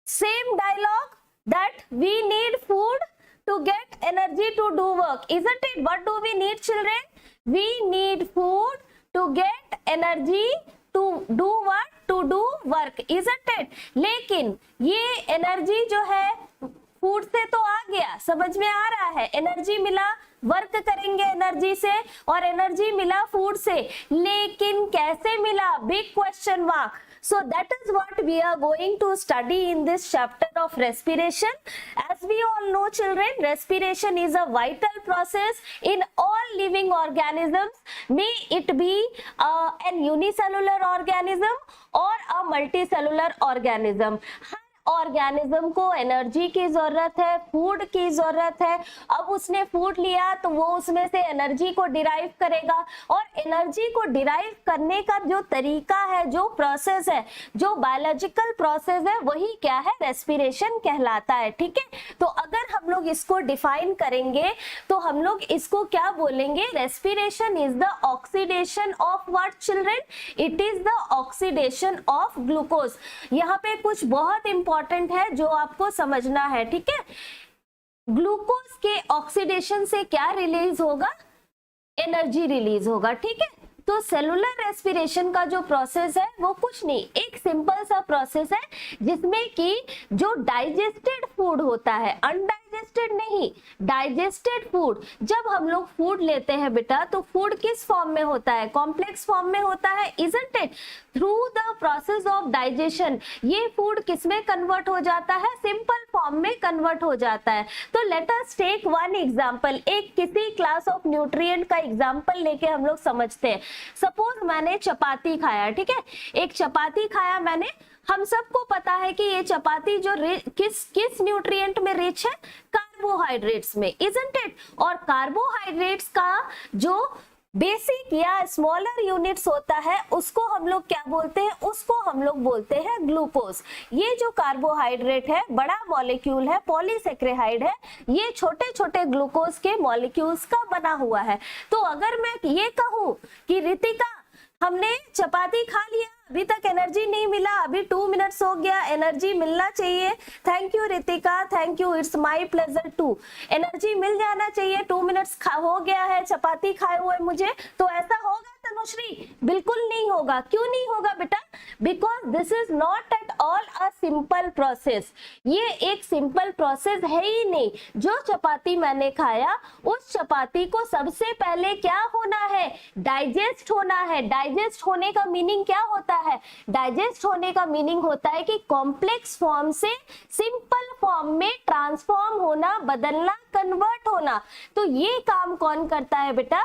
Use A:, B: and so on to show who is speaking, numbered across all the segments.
A: same dialogue that we need food to get energy to do work, isn't it? What do we need, children? We need food to get energy to do what? To do work, isn't it? लेकिन ये energy जो है food से तो आ गया, समझ में आ रहा है, एनर्जी मिला, वर्क करेंगे एनर्जी से, और एनर्जी मिला फूड से, लेकिन कैसे मिला? Big question mark. So that is what we are going to study in this chapter of respiration. As we all know, children, respiration is a vital process in all living organisms, may it be an unicellular organism or a multicellular organism. Organism को energy की जरूरत है, food की जरूरत है. अब उसने food लिया तो वो उसमें से एनर्जी को डिराइव करेगा, और एनर्जी को डिराइव करने का जो तरीका है, जो प्रोसेस है, जो बायोलॉजिकल प्रोसेस है, वही क्या है? रेस्पिरेशन कहलाता है. ठीक है, तो अगर हम लोग इसको डिफाइन करेंगे तो हम लोग इसको क्या बोलेंगे? Respiration is the oxidation of what, children? It is the oxidation of glucose. यहाँ पे कुछ बहुत इंपॉर्टेंट है जो आपको समझना है. ठीक है, ग्लूकोज के ऑक्सीडेशन से क्या रिलीज होगा? एनर्जी रिलीज होगा. ठीक है, तो सेलुलर रेस्पिरेशन का जो प्रोसेस है वो कुछ नहीं, एक सिंपल सा प्रोसेस है जिसमें कि जो डाइजेस्टेड फूड होता है, अनडाइजेस्टेड नहीं, डाइजेस्टेड फूड, जब हम लोग फूड लेते हैं बेटा तो फूड किस फॉर्म में होता है? कॉम्प्लेक्स फॉर्म में होता है, isn't it? Through the process of digestion ये फूड किस में कन्वर्ट हो जाता है? सिंपल फॉर्म में कन्वर्ट हो जाता है. तो let us take one example, एक किसी क्लास ऑफ न्यूट्रिएंट का एग्जांपल लेके हम लोग समझते हैं. सपोज मैंने चपाती खाया, ठीक है, एक चपाती खाया मैंने. हम सबको पता है कि ये चपाती जो किस न्यूट्रिएंट में रिच है? कार्बोहाइड्रेट्स में, इजंट इट? और कार्बोहाइड्रेट्स का जो बेसिक या स्मॉलर यूनिट्स होता है उसको हम लोग क्या बोलते हैं? उसको हम लोग बोलते हैं ग्लूकोज. ये जो कार्बोहाइड्रेट है बड़ा मॉलिक्यूल है, पॉलीसेक्रेहाइड है, ये छोटे छोटे ग्लूकोज के मॉलिक्यूल्स का बना हुआ है. तो अगर मैं ये कहूं कि रितिका हमने चपाती खा लिया, अभी तक एनर्जी नहीं मिला, अभी 2 मिनट्स हो गया, एनर्जी मिलना चाहिए. Thank you Ritika, thank you, it's my pleasure too. Energy मिल जाना चाहिए, 2 मिनट्स हो गया है चपाती खाए हुए मुझे, तो ऐसा होगा तनुश्री? बिल्कुल नहीं होगा. क्यों नहीं होगा बेटा? Because this is not at all a simple process. ये एक सिंपल प्रोसेस है ही नहीं. जो चपाती मैंने खाया उस चपाती को सबसे पहले क्या होना है? डाइजेस्ट होना है. डाइजेस्ट होने का मीनिंग क्या होता है? डाइजेस्ट होने का मीनिंग होता है कि कॉम्प्लेक्स फॉर्म से सिंपल फॉर्म में ट्रांसफॉर्म होना, बदलना, कन्वर्ट होना. तो ये काम कौन करता है बेटा?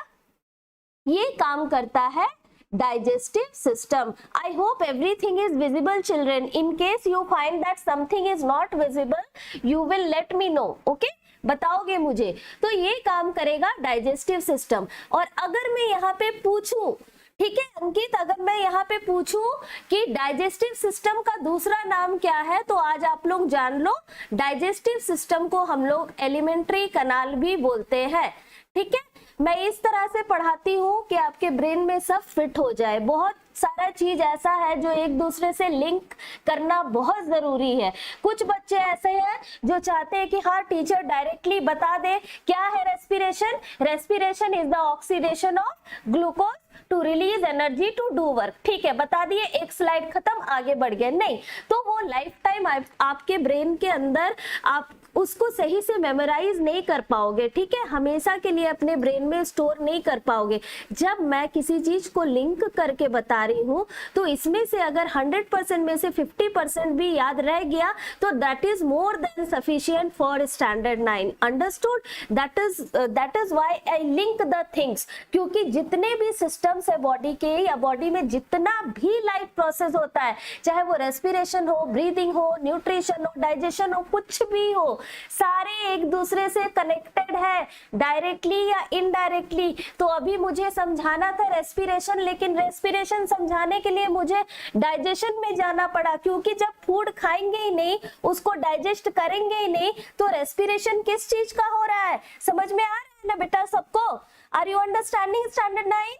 A: ये काम करता है digestive system. I hope everything is visible, children. In case you find that something is not visible, you will let me know. Okay? बताओगे मुझे. तो ये काम करेगा डाइजेस्टिव सिस्टम. और अगर मैं यहाँ पे पूछूं, ठीक है अंकित, अगर मैं यहाँ पे पूछूं कि डाइजेस्टिव सिस्टम का दूसरा नाम क्या है, तो आज आप लोग जान लो, डाइजेस्टिव सिस्टम को हम लोग एलिमेंट्री कनाल भी बोलते हैं. ठीक है, मैं इस तरह से पढ़ाती हूँ कि आपके ब्रेन में सब फिट हो जाए. बहुत सारा चीज ऐसा है जो एक दूसरे से लिंक करना बहुत जरूरी है. कुछ बच्चे ऐसे हैं जो चाहते हैं कि हाँ टीचर डायरेक्टली बता दे क्या है respiration. Respiration is the oxidation of glucose to release energy to do work. ठीक है, बता दिए, एक स्लाइड खत्म, आगे बढ़ गए. नहीं तो वो लाइफ टाइम आपके ब्रेन के अंदर आप उसको सही से मेमोराइज नहीं कर पाओगे. ठीक है, हमेशा के लिए अपने ब्रेन में स्टोर नहीं कर पाओगे. जब मैं किसी चीज को लिंक करके बता रही हूँ तो इसमें से अगर 100% में से 50% भी याद रह गया तो that is more than sufficient for standard 9. Understood? That is why I link the things. क्योंकि जितने भी सिस्टम्स है बॉडी के, या बॉडी में जितना भी लाइफ प्रोसेस होता है, चाहे वो रेस्पिरेशन हो, ब्रीदिंग हो, न्यूट्रिशन हो, डाइजेशन हो, कुछ भी हो, सारे एक दूसरे से कनेक्टेड है, डायरेक्टली या इनडायरेक्टली. तो अभी मुझे समझाना था रेस्पिरेशन, लेकिन रेस्पिरेशन समझाने के लिए मुझे डाइजेशन में जाना पड़ा, क्योंकि जब फूड खाएंगे ही नहीं, उसको डाइजेस्ट करेंगे ही नहीं, तो रेस्पिरेशन किस चीज का हो रहा है? समझ में आ रहा है ना बेटा सबको? Are you understanding standard 9?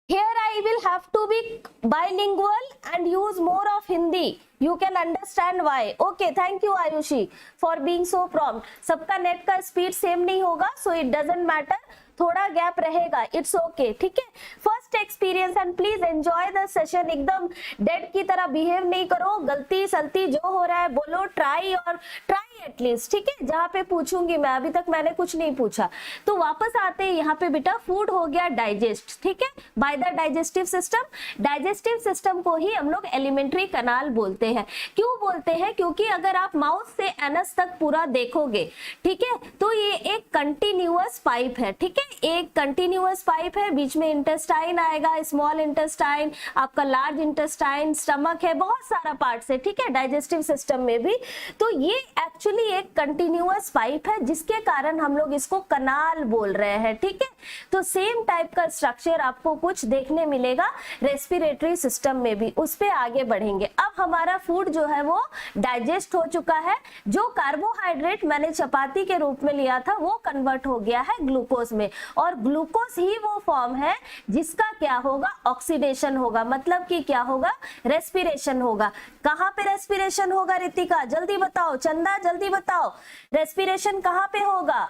A: Here I will have to be bilingual and use more of Hindi. You can understand why. Okay, thank you Ayushi for being so prompt. सबका नेट का स्पीड सेम नहीं होगा, so it doesn't matter. थोड़ा gap रहेगा, it's okay, ठीक है. First experience and please enjoy the session. एकदम dead की तरह बिहेव नहीं करो, गलती सलती जो हो रहा है बोलो, ट्राई और ट्राई एटलीस्ट, ठीक है. जहाँ पे पूछूंगी मैं, अभी तक मैंने कुछ नहीं पूछा. तो वापस आते हैं यहाँ पे बेटा, फूड हो गया डाइजेस्ट, ठीक है, by the digestive system. Digestive system को ही हम लोग एलिमेंट्री कनाल बोलते हैं. क्यों बोलते हैं? क्योंकि अगर आप माउथ से एनस तक पूरा देखोगे, ठीक है, तो ये एक कंटिन्यूअस पाइप है, ठीक है, एक कंटिन्यूअस पाइप है. बीच में इंटेस्टाइन आएगा, स्मॉल इंटेस्टाइन, आपका लार्ज इंटेस्टाइन, स्टमक है, बहुत सारा पार्ट्स है, ठीक है, डाइजेस्टिव सिस्टम में भी. तो ये एक्चुअली एक कंटिन्यूअस पाइप है, जिसके कारण हम लोग इसको कनाल बोल रहे हैं, ठीक है. तो सेम टाइप का स्ट्रक्चर आपको कुछ देखने मिलेगा रेस्पिरेटरी सिस्टम में भी. उस पे आगे बढ़ेंगे. अब हमारा फूड जो है वो डाइजेस्ट हो चुका है. जो कार्बोहाइड्रेट मैंने चपाती के रूप में लिया था वो कन्वर्ट हो गया है ग्लूकोज में, और ग्लूकोज ही वो फॉर्म है जिसका क्या होगा, ऑक्सीडेशन होगा. मतलब कि क्या होगा, रेस्पिरेशन होगा. कहां पे रेस्पिरेशन होगा रितिका, जल्दी बताओ. चंदा जल्दी बताओ, रेस्पिरेशन कहां पे होगा,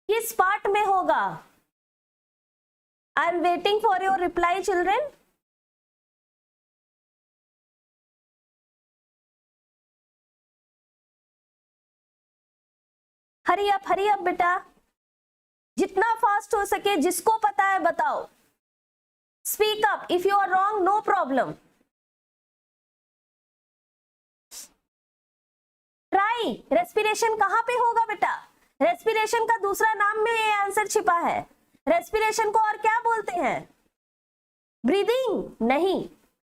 A: किस पार्ट में होगा? I am waiting for your reply children. Hurry up बेटा, जितना फास्ट हो सके, जिसको पता है बताओ. Speak up, if you are wrong no problem. Try. Respiration कहां पे होगा बेटा? रेस्पिरेशन का दूसरा नाम में ये आंसर छिपा है. रेस्पिरेशन को और क्या बोलते हैं? ब्रीदिंग? नहीं,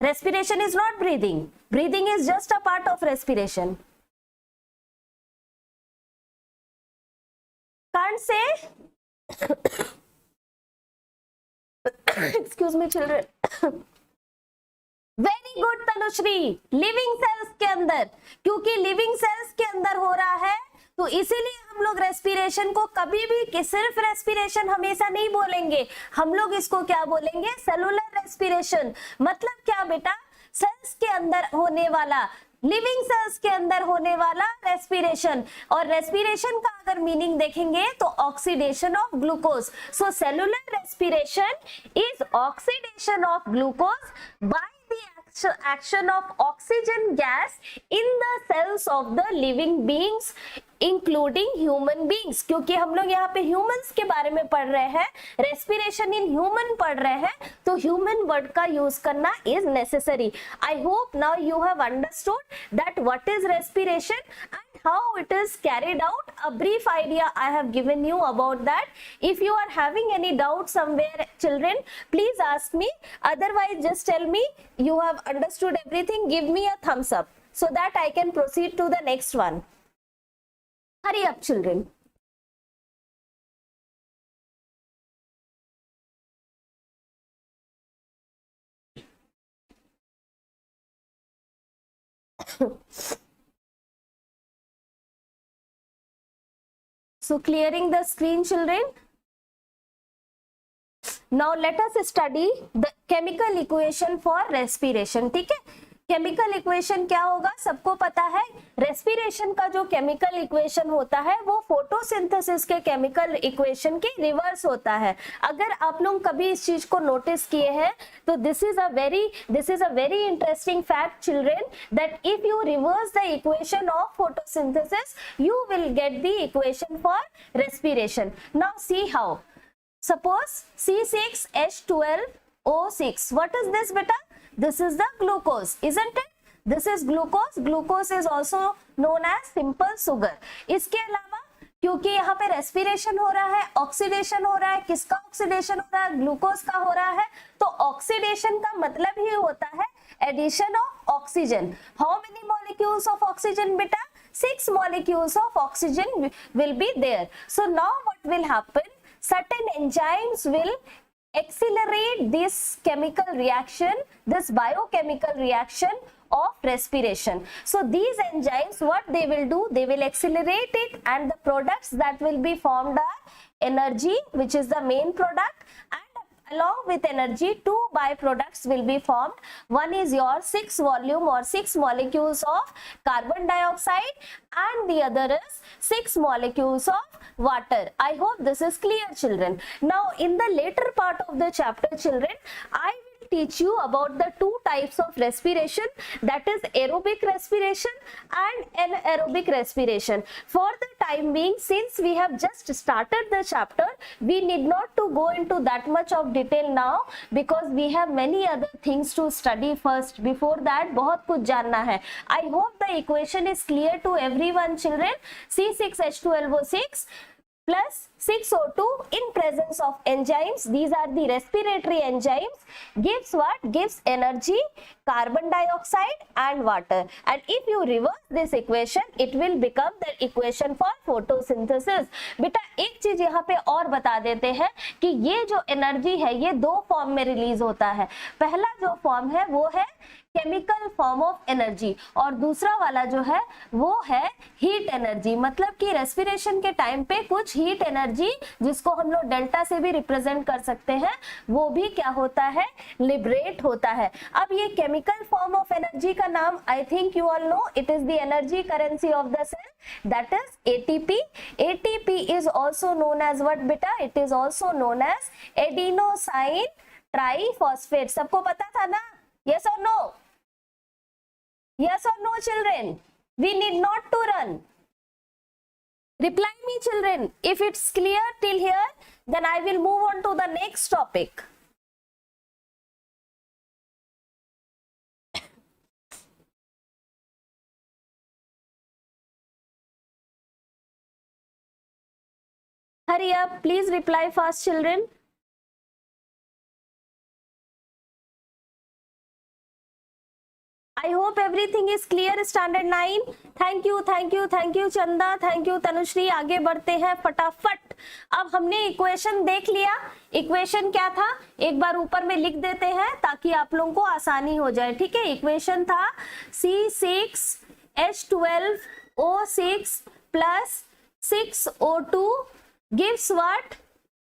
A: respiration is not breathing. Breathing is just a part of respiration. Can't say excuse me children. Very good Tanushree. Living cells के अंदर, क्योंकि लिविंग सेल्स के अंदर हो रहा है तो इसीलिए हम लोग रेस्पिरेशन को कभी भी सिर्फ रेस्पिरेशन हमेशा नहीं बोलेंगे. हम लोग इसको क्या बोलेंगे, सेलुलर रेस्पिरेशन. मतलब क्या बेटा, सेल्स के अंदर होने वाला, लिविंग सेल्स के अंदर होने वाला रेस्पिरेशन. और रेस्पिरेशन का अगर मीनिंग देखेंगे तो oxidation of glucose. So cellular respiration is oxidation of glucose by the action of oxygen gas in the cells of the living beings including human beings. क्योंकि हम लोग यहाँ पे ह्यूमंस के बारे में पढ़ रहे हैं, रेस्पिरेशन इन ह्यूमन पढ़ रहे हैं, तो ह्यूमन वर्ड का यूज करना is necessary. I hope now you have understood that what is respiration and how it is carried out. A brief idea I have given you about that. If you are having any doubt somewhere children, please ask me. Otherwise just tell me you have understood everything. Give me a thumbs up so that I can proceed to the next one. Hurry up children. So clearing the screen children. Now let us study the chemical equation for respiration. ठीक है, chemical equation क्या होगा सबको पता है. Respiration का जो chemical equation होता है वो फोटोसिंथेसिस के केमिकल इक्वेशन के रिवर्स होता है. अगर आप लोग कभी इस चीज को नोटिस किए हैं तो this is a very interesting fact children, that if you reverse the equation of photosynthesis you will get the equation for respiration. Now see how. Suppose C6H12O6. What is this beta? This is the glucose, isn't it? This is glucose. Glucose is also known as simple sugar. इसके अलावा क्योंकि यहाँ पे respiration हो रहा है, oxidation हो रहा है, किसका ऑक्सीडेशन हो रहा है, ग्लूकोज का हो रहा है, तो ऑक्सीडेशन का मतलब ही होता है addition of oxygen. How many molecules of oxygen बेटा? 6 molecules of oxygen will be there. So now what will happen? Certain enzymes will accelerate this chemical reaction, this biochemical reaction of respiration. So these enzymes, what they will do, they will accelerate it, and the products that will be formed are energy, which is the main product, along with energy, two byproducts will be formed. One is your 6 volume or 6 molecules of carbon dioxide and the other is 6 molecules of water. I hope this is clear, children. Now in the later part of the chapter, children, I will teach you about the two types of respiration, that is aerobic respiration and anaerobic respiration. For the time being, since we have just started the chapter, we need not to go into that much of detail now because we have many other things to study first. Before that बहुत कुछ जानना है. I hope the equation is clear to everyone, children. C6H12O6 plus 6O2 in presence of enzymes, these are the respiratory enzymes, gives what? Gives energy, carbon dioxide and water. And if you reverse this equation, it will become the equation for photosynthesis. बेटा एक चीज यहाँ पे और बता देते हैं कि ये जो एनर्जी है ये दो फॉर्म में रिलीज होता है. पहला जो फॉर्म है वो है केमिकल फॉर्म ऑफ एनर्जी और दूसरा वाला जो है वो है हीट एनर्जी. मतलब कि रेस्पिरेशन के टाइम पे कुछ हीट एनर्जी, जिसको हम लोग डेल्टा से भी रिप्रेजेंट कर सकते हैं, वो भी क्या होता है? लिबरेट होता है. अब ये केमिकल फॉर्म ऑफ एनर्जी का नाम I think you all know, it is the energy currency of the cell, that is ATP. ATP is also known as what बेटा? It is also known as adenosine triphosphate. सबको पता था ना? Yes और no? Yes or no, children? We need not to run. Reply me, children. If it's clear till here, then I will move on to the next topic. Hurry up, please reply fast, children. I hope everything is clear. Standard 9. Thank you चंदा, thank you Tanushree. आगे बढ़ते हैं फटाफट. अब हमने equation देख लिया. Equation क्या था एक बार ऊपर में लिख देते हैं ताकि आप लोगों को आसानी हो जाए. ठीक है, इक्वेशन था C6H12O6 plus 6O2 gives what?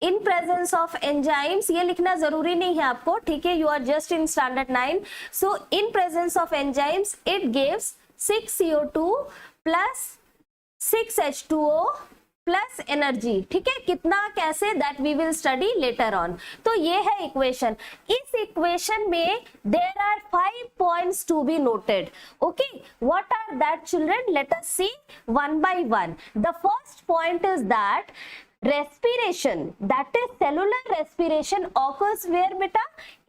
A: In presence of enzymes. ये लिखना जरूरी नहीं है आपको, ठीक है, you are just in standard 9. So in presence of enzymes it gives 6CO2 plus 6H2O plus energy. ठीक है, कितना कैसे that we will study later on. तो ये है इक्वेशन. इस इक्वेशन में there are 5 points to be noted. Okay, what are that children? Let us see one by one. The first point is that respiration, that is cellular respiration, occurs where beta?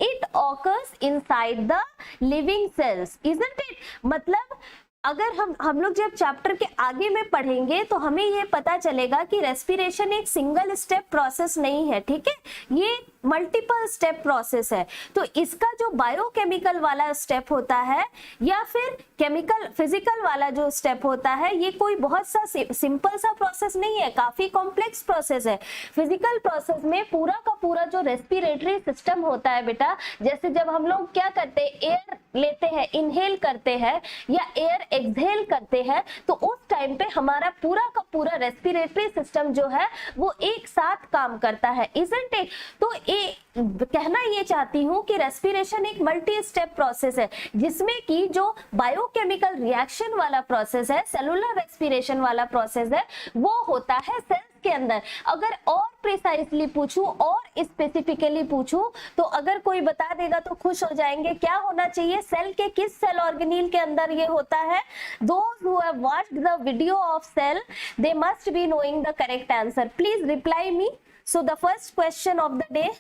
A: It occurs inside the living cells, isn't it? मतलब अगर हम लोग जब chapter के आगे में पढ़ेंगे तो हमें ये पता चलेगा कि रेस्पिरेशन एक सिंगल स्टेप प्रोसेस नहीं है. ठीक है, ये मल्टीपल स्टेप प्रोसेस है. तो इसका जो बायोकेमिकल वाला स्टेप होता है या फिर केमिकल फिजिकल वाला जो स्टेप होता है, ये कोई बहुत सा सिंपल सा प्रोसेस नहीं है, काफी कॉम्प्लेक्स प्रोसेस है. फिजिकल प्रोसेस में पूरा का पूरा जो रेस्पिरेटरी सिस्टम होता है बेटा, जैसे जब हम लोग क्या करते हैं, एयर लेते हैं, इनहेल करते हैं या एयर एक्सहेल करते हैं, तो उस टाइम पे हमारा पूरा का पूरा रेस्पिरेटरी सिस्टम जो है वो एक साथ काम करता है, इजंट इट? तो कहना ये चाहती हूँ कि रेस्पिरेशन एक मल्टी स्टेप प्रोसेस है जिसमें कि जो बायोकेमिकल रिएक्शन वाला प्रोसेस है, सेलुलर रेस्पिरेशन वाला प्रोसेस है, वो होता है सेल्स के अंदर. अगर और प्रिसाइसली पूछूं और स्पेसिफिकली पूछूं तो अगर कोई बता देगा तो खुश हो जाएंगे. क्या होना चाहिए? सेल के किस सेल ऑर्गेनील के अंदर ये होता है? Those who have watched the video of cell, they must be knowing the correct answer. Please reply me. So the first question of the day.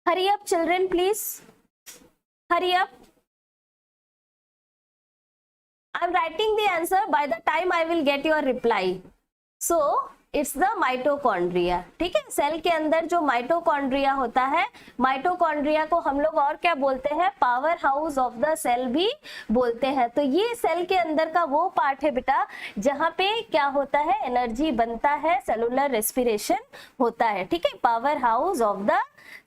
A: Hurry up, children, please. Hurry up. I'm writing the answer. By the time I will get your reply. So it's the mitochondria. ठीक है, cell के अंदर जो mitochondria होता है, mitochondria को हम लोग और क्या बोलते हैं? Power house of the cell भी बोलते हैं. तो ये सेल के अंदर का वो पार्ट है बेटा जहाँ पे क्या होता है? एनर्जी बनता है, सेलुलर रेस्पिरेशन होता है. ठीक है, power house of the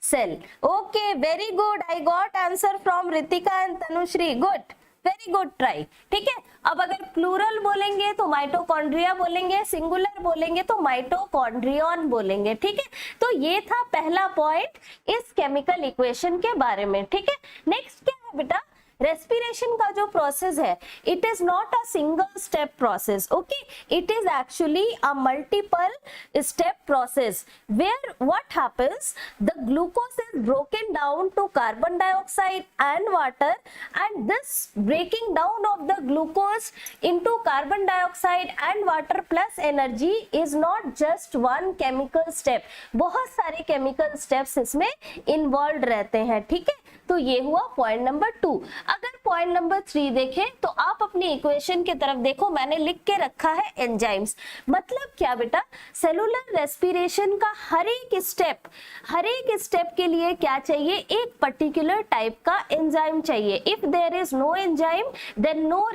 A: cell. Okay, very good. I got answer from Ritika and Tanushree. Good. Very good try. ठीक है, अब अगर प्लूरल बोलेंगे तो माइटोकॉन्ड्रिया बोलेंगे, सिंगुलर बोलेंगे तो माइटोकॉन्ड्रियन बोलेंगे। ठीक है, तो ये था पहला पॉइंट इस केमिकल इक्वेशन के बारे में। ठीक है, नेक्स्ट क्या है बेटा, रेस्पिरेशन का जो प्रोसेस है, it is not a single step process, okay, it is actually a multiple step process where what happens, the glucose is broken down to carbon dioxide and water, and this breaking down of the glucose into carbon dioxide and water plus energy is not just one chemical step, बहुत सारे chemical steps इसमें involve रहते हैं। ठीक है, तो ये हुआ पॉइंट नंबर 2। अगर पॉइंट नंबर 3 देखें तो आप अपनी इक्वेशन की तरफ देखो, मैंने लिख के रखा है एंजाइम्स। मतलब क्या बेटा, सेलुलर रेस्पिरेशन का हर एक स्टेप के लिए क्या चाहिए, एक पर्टिकुलर टाइप का एंजाइम चाहिए। If there is no enzyme then no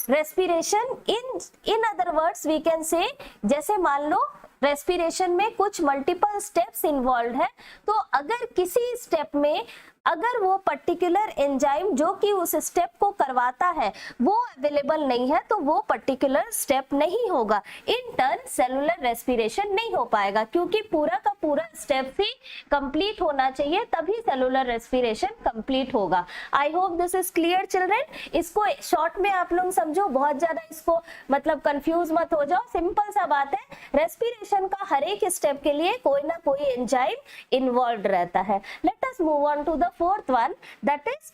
A: respiration. In other words we can say, जैसे मान लो रेस्पिरेशन में कुछ मल्टीपल स्टेप्स इन्वॉल्व है, तो अगर किसी स्टेप में अगर वो पर्टिकुलर एंजाइम जो कि उस स्टेप को करवाता है वो अवेलेबल नहीं है, तो वो पर्टिकुलर स्टेप नहीं होगा। इन टर्न सेलुलर रेस्पिरेशन नहीं हो पाएगा, क्योंकि पूरा का पूरा स्टेप ही कंप्लीट होना चाहिए, तभी सेलुलर रेस्पिरेशन कंप्लीट होगा। आई hope this is clear children. इसको शॉर्ट में आप लोग समझो, बहुत ज्यादा इसको मतलब कंफ्यूज मत हो जाओ। सिंपल सा बात है, रेस्पिरेशन का हर एक स्टेप के लिए कोई ना कोई एंजाइम इन्वॉल्व रहता है। Let us move on to the fourth one, that is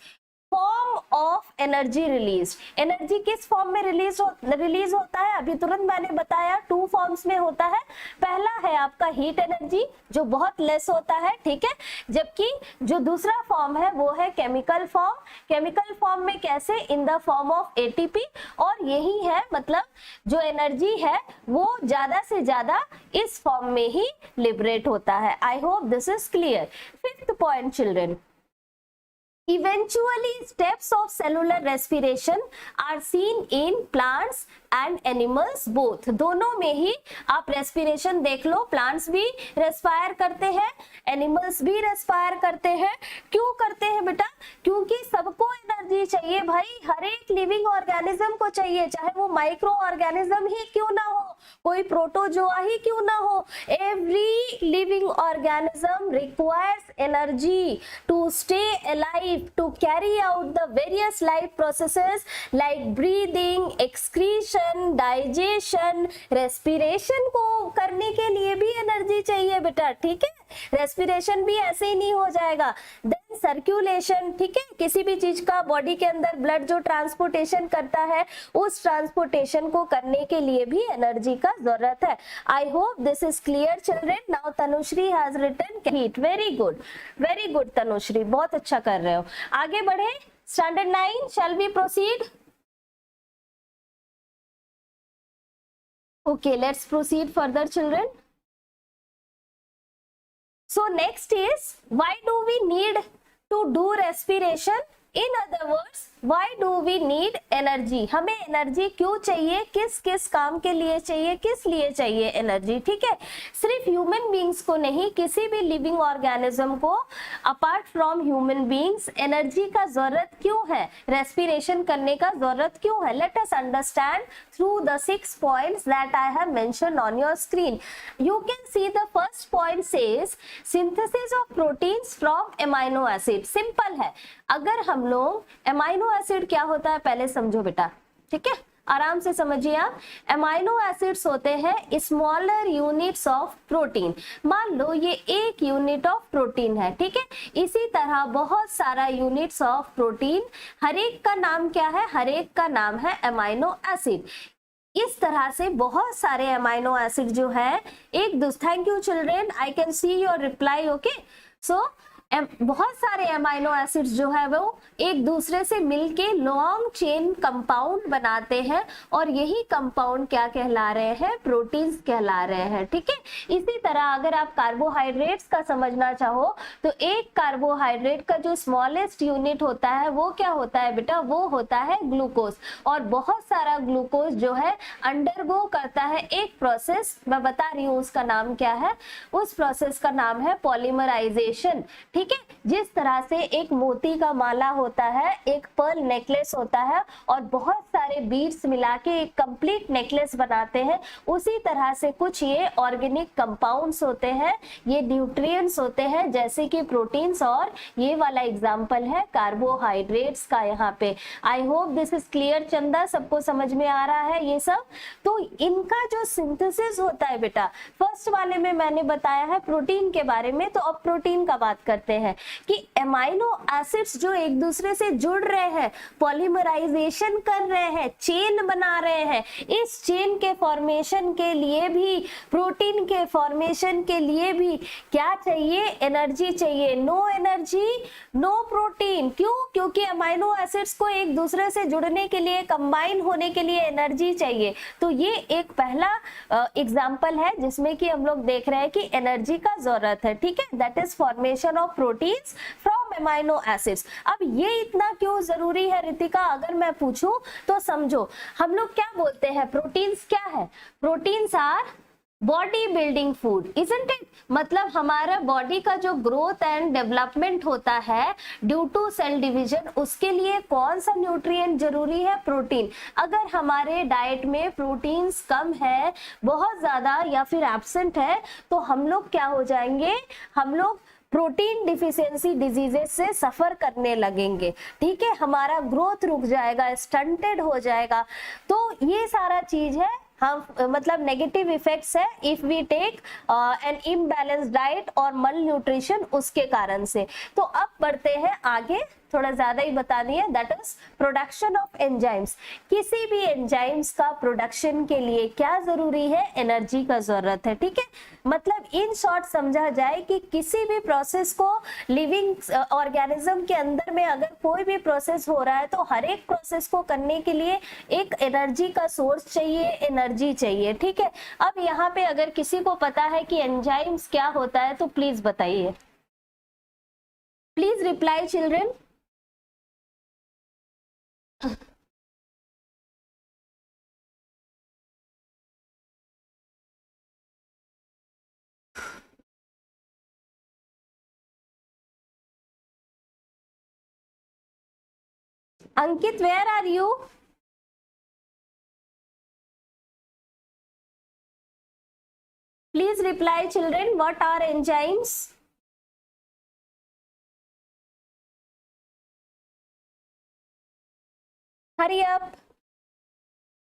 A: form of energy release. Energy किस फॉर्म में रिलीज होता है, अभी तुरंत मैंने बताया 2 फॉर्म्स में होता है। पहला है आपका हीट एनर्जी जो बहुत लेस होता है, ठीक है, जबकि जो दूसरा फॉर्म है वो है केमिकल फॉर्म। केमिकल फॉर्म में कैसे, in the form of ATP, और यही है मतलब जो एनर्जी है वो ज्यादा से ज्यादा इस फॉर्म में ही लिबरेट होता है। I hope this is clear. 5th point children, eventually steps of cellular respiration are seen in plants and animals both। दोनों में ही आप रेस्पिरेशन देख लो, प्लांट्स भी रेस्पायर करते हैं, एनिमल्स भी रेस्पायर करते हैं। क्यों करते हैं बेटा, क्योंकि सबको एनर्जी चाहिए भाई, हर एक लिविंग ऑर्गेनिज्म को चाहिए, चाहे वो माइक्रो ऑर्गेनिज्म ही क्यों ना हो, कोई प्रोटोजोआ ही क्यों ना हो। Every living organism requires energy to stay alive, to carry out the various life processes like breathing, excretion, digestion, respiration को करने के लिए भी एनर्जी चाहिए बेटा। ठीक है, रेस्पिरेशन भी ऐसे ही नहीं हो जाएगा। देन सर्कुलेशन, ठीक है, किसी भी चीज का बॉडी के अंदर ब्लड जो ट्रांसपोर्टेशन करता है, उस ट्रांसपोर्टेशन को करने के लिए भी एनर्जी का जरूरत है। I hope this is clear children. Now Tanushree has written it. Very good Tanushree, बहुत अच्छा कर रहे हो। आगे बढ़े, standard 9, shall we proceed? Okay, let's proceed further children. So next is, why do we need to do respiration? In other words, why do we need energy? हमें energy क्यों चाहिए, किस किस काम के लिए चाहिए, किस लिए चाहिए एनर्जी। ठीक है, सिर्फ ह्यूमन बींग्स को नहीं, किसी भी लिविंग ऑर्गेनिज्म को apart from human beings energy का जरूरत क्यों है, रेस्पिरेशन करने का जरूरत क्यों है। Let us understand through the 6 points that I have mentioned on your screen. You can see the first point says synthesis of proteins from amino acid. Simple है, अगर हम लोग अमाइनो एसिड क्या होता है पहले समझो बेटा, ठीक है, आराम से समझिए आप। अमाइनो एसिड्स होते हैं स्मॉलर यूनिट्स ऑफ प्रोटीन। मान लो ये एक यूनिट ऑफ प्रोटीन है, ठीक है, इसी तरह बहुत सारा यूनिट्स ऑफ प्रोटीन, हर एक का नाम क्या है, हर एक का नाम है अमाइनो एसिड। इस तरह से बहुत सारे अमाइनो एसिड जो है thank you children, I can see your reply. Okay, so बहुत सारे अमाइनो एसिड्स जो है वो एक दूसरे से मिलके लॉन्ग चेन कंपाउंड बनाते हैं, और यही कंपाउंड क्या कहला रहे हैं, प्रोटीन्स कहला रहे हैं। ठीक है, इसी तरह अगर आप कार्बोहाइड्रेट्स का समझना चाहो तो एक कार्बोहाइड्रेट का जो स्मॉलेस्ट यूनिट होता है वो क्या होता है बेटा, वो होता है ग्लूकोज। और बहुत सारा ग्लूकोज जो है अंडरगो करता है एक प्रोसेस, मैं बता रही हूँ उसका नाम क्या है, उस प्रोसेस का नाम है पॉलीमराइजेशन। ठीक है। जिस तरह से एक मोती का माला होता है, एक पर्ल नेकलेस होता है और बहुत सारे बीड्स मिला के एक कंप्लीट नेकलेस बनाते हैं, उसी तरह से कुछ ये ऑर्गेनिक कंपाउंड्स होते हैं, ये न्यूट्रिएंट्स होते हैं, जैसे कि प्रोटीन्स, और ये वाला एग्जांपल है कार्बोहाइड्रेट्स का यहाँ पे। आई होप दिस इज क्लियर चंदा, सबको समझ में आ रहा है ये सब। तो इनका जो सिंथेसिस होता है बेटा, फर्स्ट वाले में मैंने बताया है प्रोटीन के बारे में, तो अब प्रोटीन का बात करते हैं कि एमाइनो एसिड्स जो एक दूसरे से जुड़ रहे हैं, पॉलीमराइजेशन कर रहे हैं, चेन बना रहे हैं, इस चेन के फॉर्मेशन के लिए भी, प्रोटीन के फॉर्मेशन के लिए भी क्या चाहिए? एनर्जी चाहिए। No energy no protein. क्यों? क्योंकि अमाइनो एसिड्स को एक दूसरे से जुड़ने के लिए, कंबाइन होने के लिए एनर्जी चाहिए। तो ये एक पहला एग्जांपल है जिसमें कि हम लोग देख रहे हैं कि एनर्जी का जरूरत है, ठीक है, that is formation of proteins from amino acids. अब ये इतना क्यों जरूरी है रितिका, अगर मैं पूछूं तो समझो, हम लोग क्या बोलते हैं, प्रोटीन्स क्या है? Proteins our body building food, isn't it? मतलब हमारा बॉडी का जो ग्रोथ एंड डेवलपमेंट होता है ड्यू टू सेल डिवीजन, उसके लिए कौन सा न्यूट्रिएंट जरूरी है? प्रोटीन। अगर हमारे डाइट में प्रोटीन्स कम है, बहुत ज्यादा या फिर एब्सेंट है, तो हम लोग क्या हो जाएंगे? हम लोग प्रोटीन डिफिशियंसी डिजीजेस से सफर करने लगेंगे, ठीक है, हमारा ग्रोथ रुक जाएगा, स्टंटेड हो जाएगा। तो ये सारा चीज है, हम मतलब नेगेटिव इफेक्ट्स है if we take an imbalance diet और मल न्यूट्रिशन, उसके कारण से। तो अब बढ़ते हैं आगे, थोड़ा ज्यादा ही बता दिए, that is production of enzymes. किसी भी एंजाइम्स का प्रोडक्शन के लिए क्या जरूरी है? एनर्जी का जरूरत है, ठीक है। मतलब इन शॉर्ट समझा जाए कि किसी भी प्रोसेस को, लिविंग ऑर्गेनिज्म के अंदर में अगर कोई भी प्रोसेस हो रहा है, तो हर एक प्रोसेस को करने के लिए एक एनर्जी का सोर्स चाहिए, एनर्जी चाहिए, ठीक है। अब यहाँ पे अगर किसी को पता है कि एंजाइम्स क्या होता है तो प्लीज बताइए, please reply children. Ankit, where are you? Please reply children, what are enzymes? Hurry up.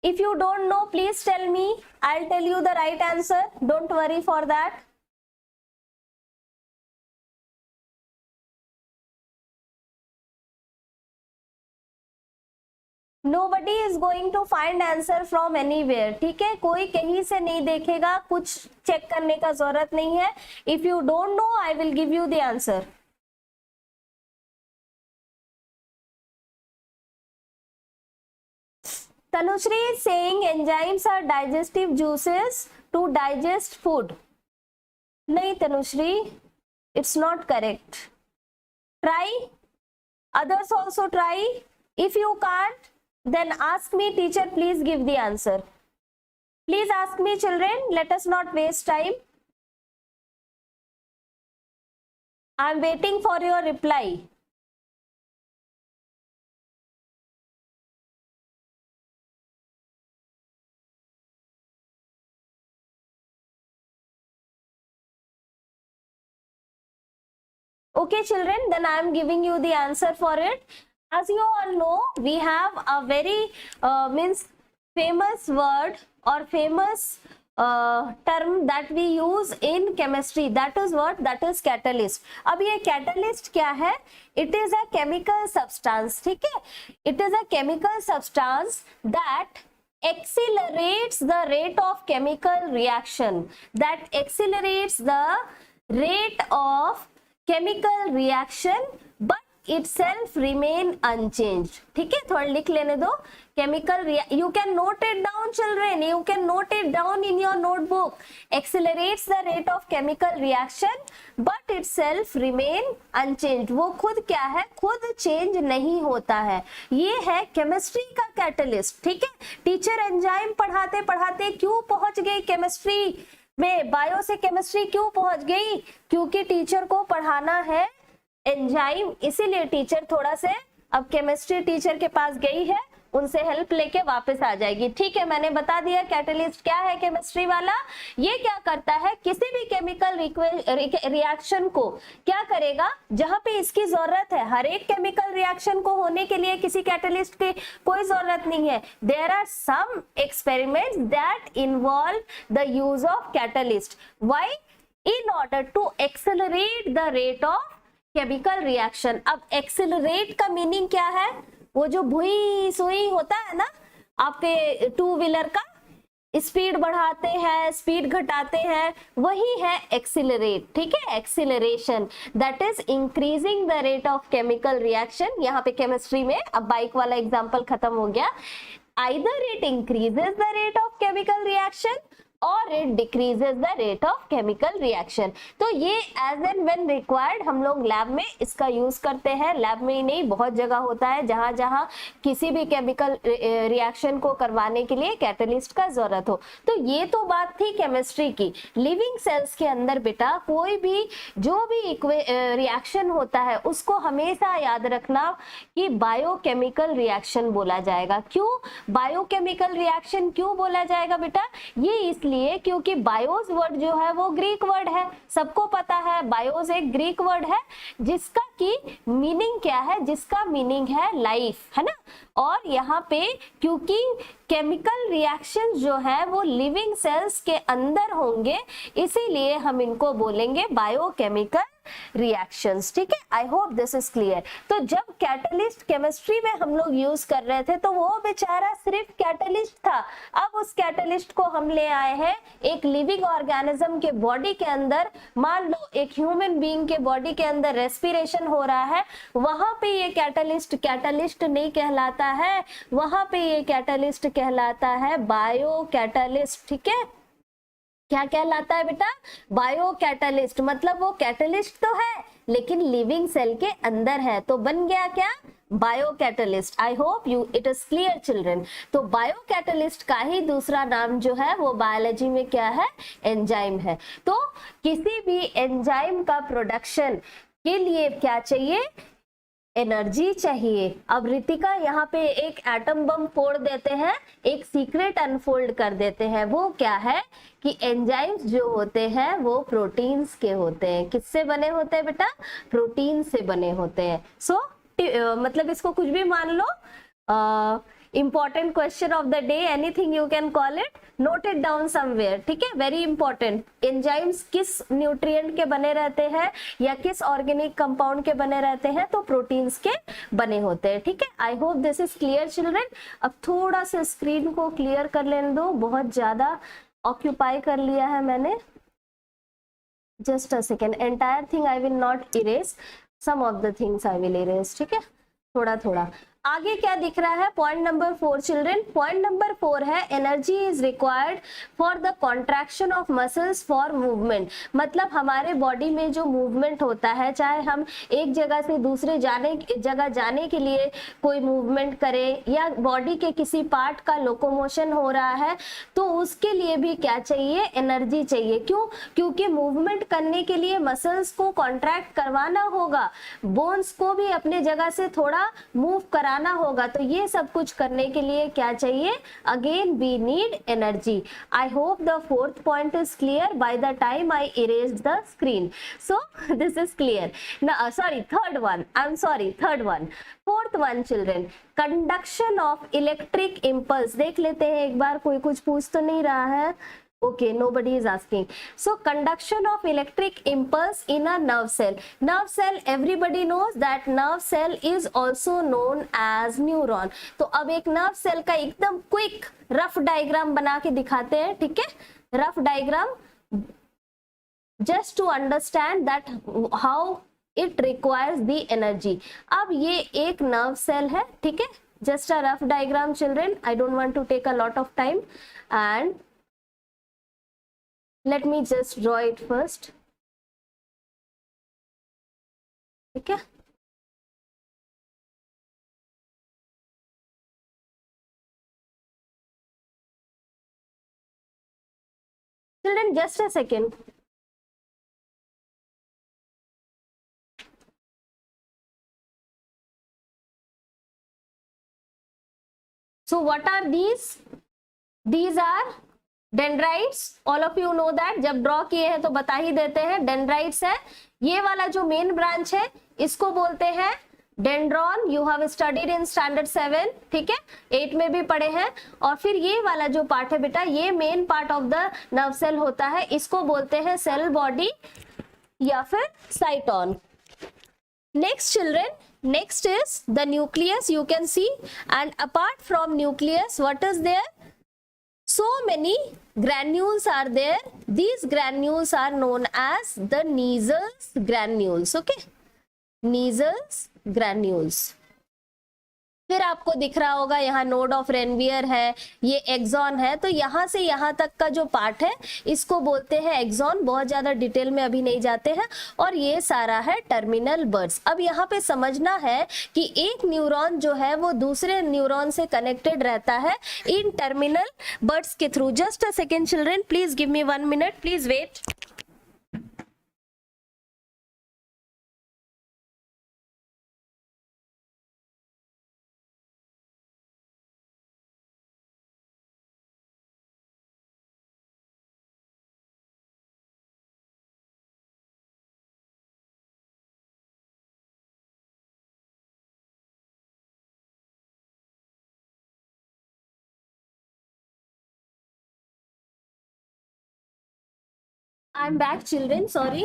A: If you don't know, please tell me. I'll tell you the right answer. Don't worry for that. Nobody is going to find answer from anywhere, ठीक है, कोई कहीं से नहीं देखेगा, कुछ check करने का जरूरत नहीं है। If you don't know, I will give you the answer. Tanushree is saying enzymes are digestive juices to digest food. नहीं Tanushree, it's not correct. Try. Others also try. If you can't, then ask me, teacher, please give the answer. Please ask me children, let us not waste time. I am waiting for your reply. Okay children, then I am giving you the answer for it. As you all know, we have a very means famous word or famous term that we use in chemistry, that is what? That is catalyst. अब ये catalyst क्या है? It is a chemical substance, ठीक है, it is a chemical substance that accelerates the rate of chemical reaction, that accelerates the rate of chemical reaction but itself remain unchanged, ठीक है, थोड़ा लिख लेने दो। chemical you can note it down children, you can note it down in your notebook. Accelerates the rate of chemical reaction but itself remain unchanged. वो खुद क्या है? खुद चेंज नहीं होता है। ये है केमिस्ट्री का कैटलिस्ट, ठीक है। टीचर एंजाइम पढ़ाते पढ़ाते क्यों पहुंच गई केमिस्ट्री में, बायो से केमिस्ट्री क्यों पहुंच गई? क्योंकि टीचर को पढ़ाना है एंजाइम, इसीलिए टीचर थोड़ा से अब केमिस्ट्री टीचर के पास गई है, उनसे हेल्प लेके वापस आ जाएगी। ठीक है, मैंने बता दिया कैटलिस्ट क्या है केमिस्ट्री वाला। ये क्या करता है, किसी भी केमिकल रिएक्शन को क्या करेगा, जहां पे इसकी जरूरत है, हर एक केमिकल रिएक्शन को होने के लिए किसी कैटलिस्ट की कोई जरूरत नहीं है। There are some experiments that involve the use of catalyst. Why? In order to accelerate the rate of chemical reaction. अब एक्सेलरेट का मीनिंग क्या है, वो जो भुई सुई होता है ना आपके टू व्हीलर का, स्पीड बढ़ाते हैं स्पीड घटाते हैं, वही है एक्सिलरेट। ठीक है, acceleration that is increasing the rate of chemical reaction. यहाँ पे केमिस्ट्री में अब बाइक वाला एग्जांपल खत्म हो गया। Either it increases the rate of chemical reaction और it decreases the rate of chemical reaction. तो ये एज एंड व्हेन रिक्वायर्ड हम लोग लैब में इसका यूज करते हैं। लैब में ही नहीं, बहुत जगह होता है जहां जहां किसी भी केमिकल रिएक्शन को करवाने के लिए कैटलिस्ट का जरूरत हो। तो ये तो बात थी केमिस्ट्री की। लिविंग सेल्स के अंदर बेटा कोई भी जो भी रिएक्शन होता है उसको हमेशा याद रखना कि बायोकेमिकल रिएक्शन बोला जाएगा। क्यों बायोकेमिकल रिएक्शन क्यों बोला जाएगा बेटा? ये इसलिए क्योंकि बायोस वर्ड जो है वो ग्रीक वर्ड है, सबको पता है बायोस एक ग्रीक वर्ड है जिसका की मीनिंग क्या है, जिसका मीनिंग है लाइफ, है ना। और यहाँ पे क्योंकि केमिकल रिएक्शन जो है वो लिविंग सेल्स के अंदर होंगे, इसीलिए हम इनको बोलेंगे बायोकेमिकल रिएक्शंस। ठीक है, I hope this is clear. तो जब कैटलिस्ट केमिस्ट्री में हम लोग यूज कर रहे थे तो वो बेचारा सिर्फ कैटलिस्ट था। अब उस कैटलिस्ट को हम ले आए हैं एक लिविंग ऑर्गेनिज्म के बॉडी के अंदर। मान लो एक ह्यूमन बीइंग के बॉडी के अंदर रेस्पिरेशन हो रहा है, वहां पे ये कैटलिस्ट नहीं कहलाता है, वहां पे ये कैटलिस्ट कहलाता है बायो कैटलिस्ट। ठीक है, क्या कहलाता है बेटा? Bio catalyst. मतलब वो कैटलिस्ट तो है लेकिन लिविंग सेल के अंदर है, तो बन गया क्या? Bio catalyst. I hope you it is clear children. तो बायो कैटलिस्ट का ही दूसरा नाम जो है वो बायोलॉजी में क्या है? एंजाइम है। तो किसी भी एंजाइम का प्रोडक्शन के लिए क्या चाहिए? एनर्जी चाहिए। अब रितिका यहाँ पे एक एटम बम फोड़ देते हैं, एक सीक्रेट अनफोल्ड कर देते हैं। वो क्या है कि एंजाइम्स जो होते हैं वो प्रोटीन्स के होते हैं। किससे बने होते हैं बेटा? प्रोटीन से बने होते हैं। सो मतलब इसको कुछ भी मान लो, important question of the day, anything you can call it, note it down somewhere. ठीक है, very important। एंजाइम्स किस न्यूट्रिएंट के बने रहते हैं या किस ऑर्गेनिक कंपाउंड के बने रहते हैं? तो प्रोटीन्स के बने होते हैं। ठीक है, I hope this is clear children. अब थोड़ा सा स्क्रीन को क्लियर कर लेने दो, बहुत ज्यादा ऑक्यूपाई कर लिया है मैंने। Just a second, entire thing I will not erase, some of the things I will erase. ठीक है, थोड़ा थोड़ा। आगे क्या दिख रहा है? Point number 4 children. Point number 4 है energy is required for the contraction of muscles for movement. मतलब हमारे बॉडी में जो मूवमेंट होता है, चाहे हम एक जगह से दूसरे जगह जाने के लिए कोई मूवमेंट करें या बॉडी के किसी पार्ट का लोकोमोशन हो रहा है, तो उसके लिए भी क्या चाहिए? एनर्जी चाहिए। क्यों? क्योंकि मूवमेंट करने के लिए मसल्स को कॉन्ट्रैक्ट करवाना होगा, बोन्स को भी अपने जगह से थोड़ा मूव करा होगा। तो ये सब कुछ करने के लिए क्या चाहिए? Again we need energy. I hope the fourth point is clear by the time I erased the screen. So this is clear. Sorry, third one, I am sorry, third one. Fourth one children, conduction of electric impulse. देख लेते हैं एक बार, कोई कुछ पूछ तो नहीं रहा है? Okay, nobody is asking. So conduction of electric impulse in a nerve cell. Nerve cell, everybody knows that nerve cell is also known as neuron. तो अब एक nerve cell का एकदम क्विक रफ डायग्राम बना के दिखाते हैं। ठीक है, rough diagram, just to understand that how it requires the energy. अब ये एक nerve cell है। ठीक है, just a rough diagram children. I don't want to take a lot of time and let me just draw it first. ठीक है, children just a second. So what are these? These are dendrites. All of you know that. जब draw किए हैं तो बता ही देते हैं. Dendrites है. ये वाला जो मेन ब्रांच है इसको बोलते हैं dendron. You have studied in standard 7. ठीक है, 8 में भी पढ़े हैं. और फिर ये वाला जो पार्ट है बेटा, ये main part of the nerve cell होता है. इसको बोलते हैं सेल बॉडी या फिर साइटोन. Next children, next is the nucleus. You can see, and apart from nucleus, what is there? So many granules are there. These granules are known as the Neisser's granules. Okay, Neisser's granules. फिर आपको दिख रहा होगा यहाँ node of Ranvier है, ये axon है. तो यहाँ से यहाँ तक का जो पार्ट है इसको बोलते हैं एक्सॉन. बहुत ज्यादा डिटेल में अभी नहीं जाते हैं. और ये सारा है टर्मिनल बर्ड्स. अब यहाँ पे समझना है कि एक न्यूरॉन जो है वो दूसरे न्यूरॉन से कनेक्टेड रहता है इन टर्मिनल बर्ड्स के through. Just a second children, please give me 1 minute, please wait. I'm back, children. Sorry.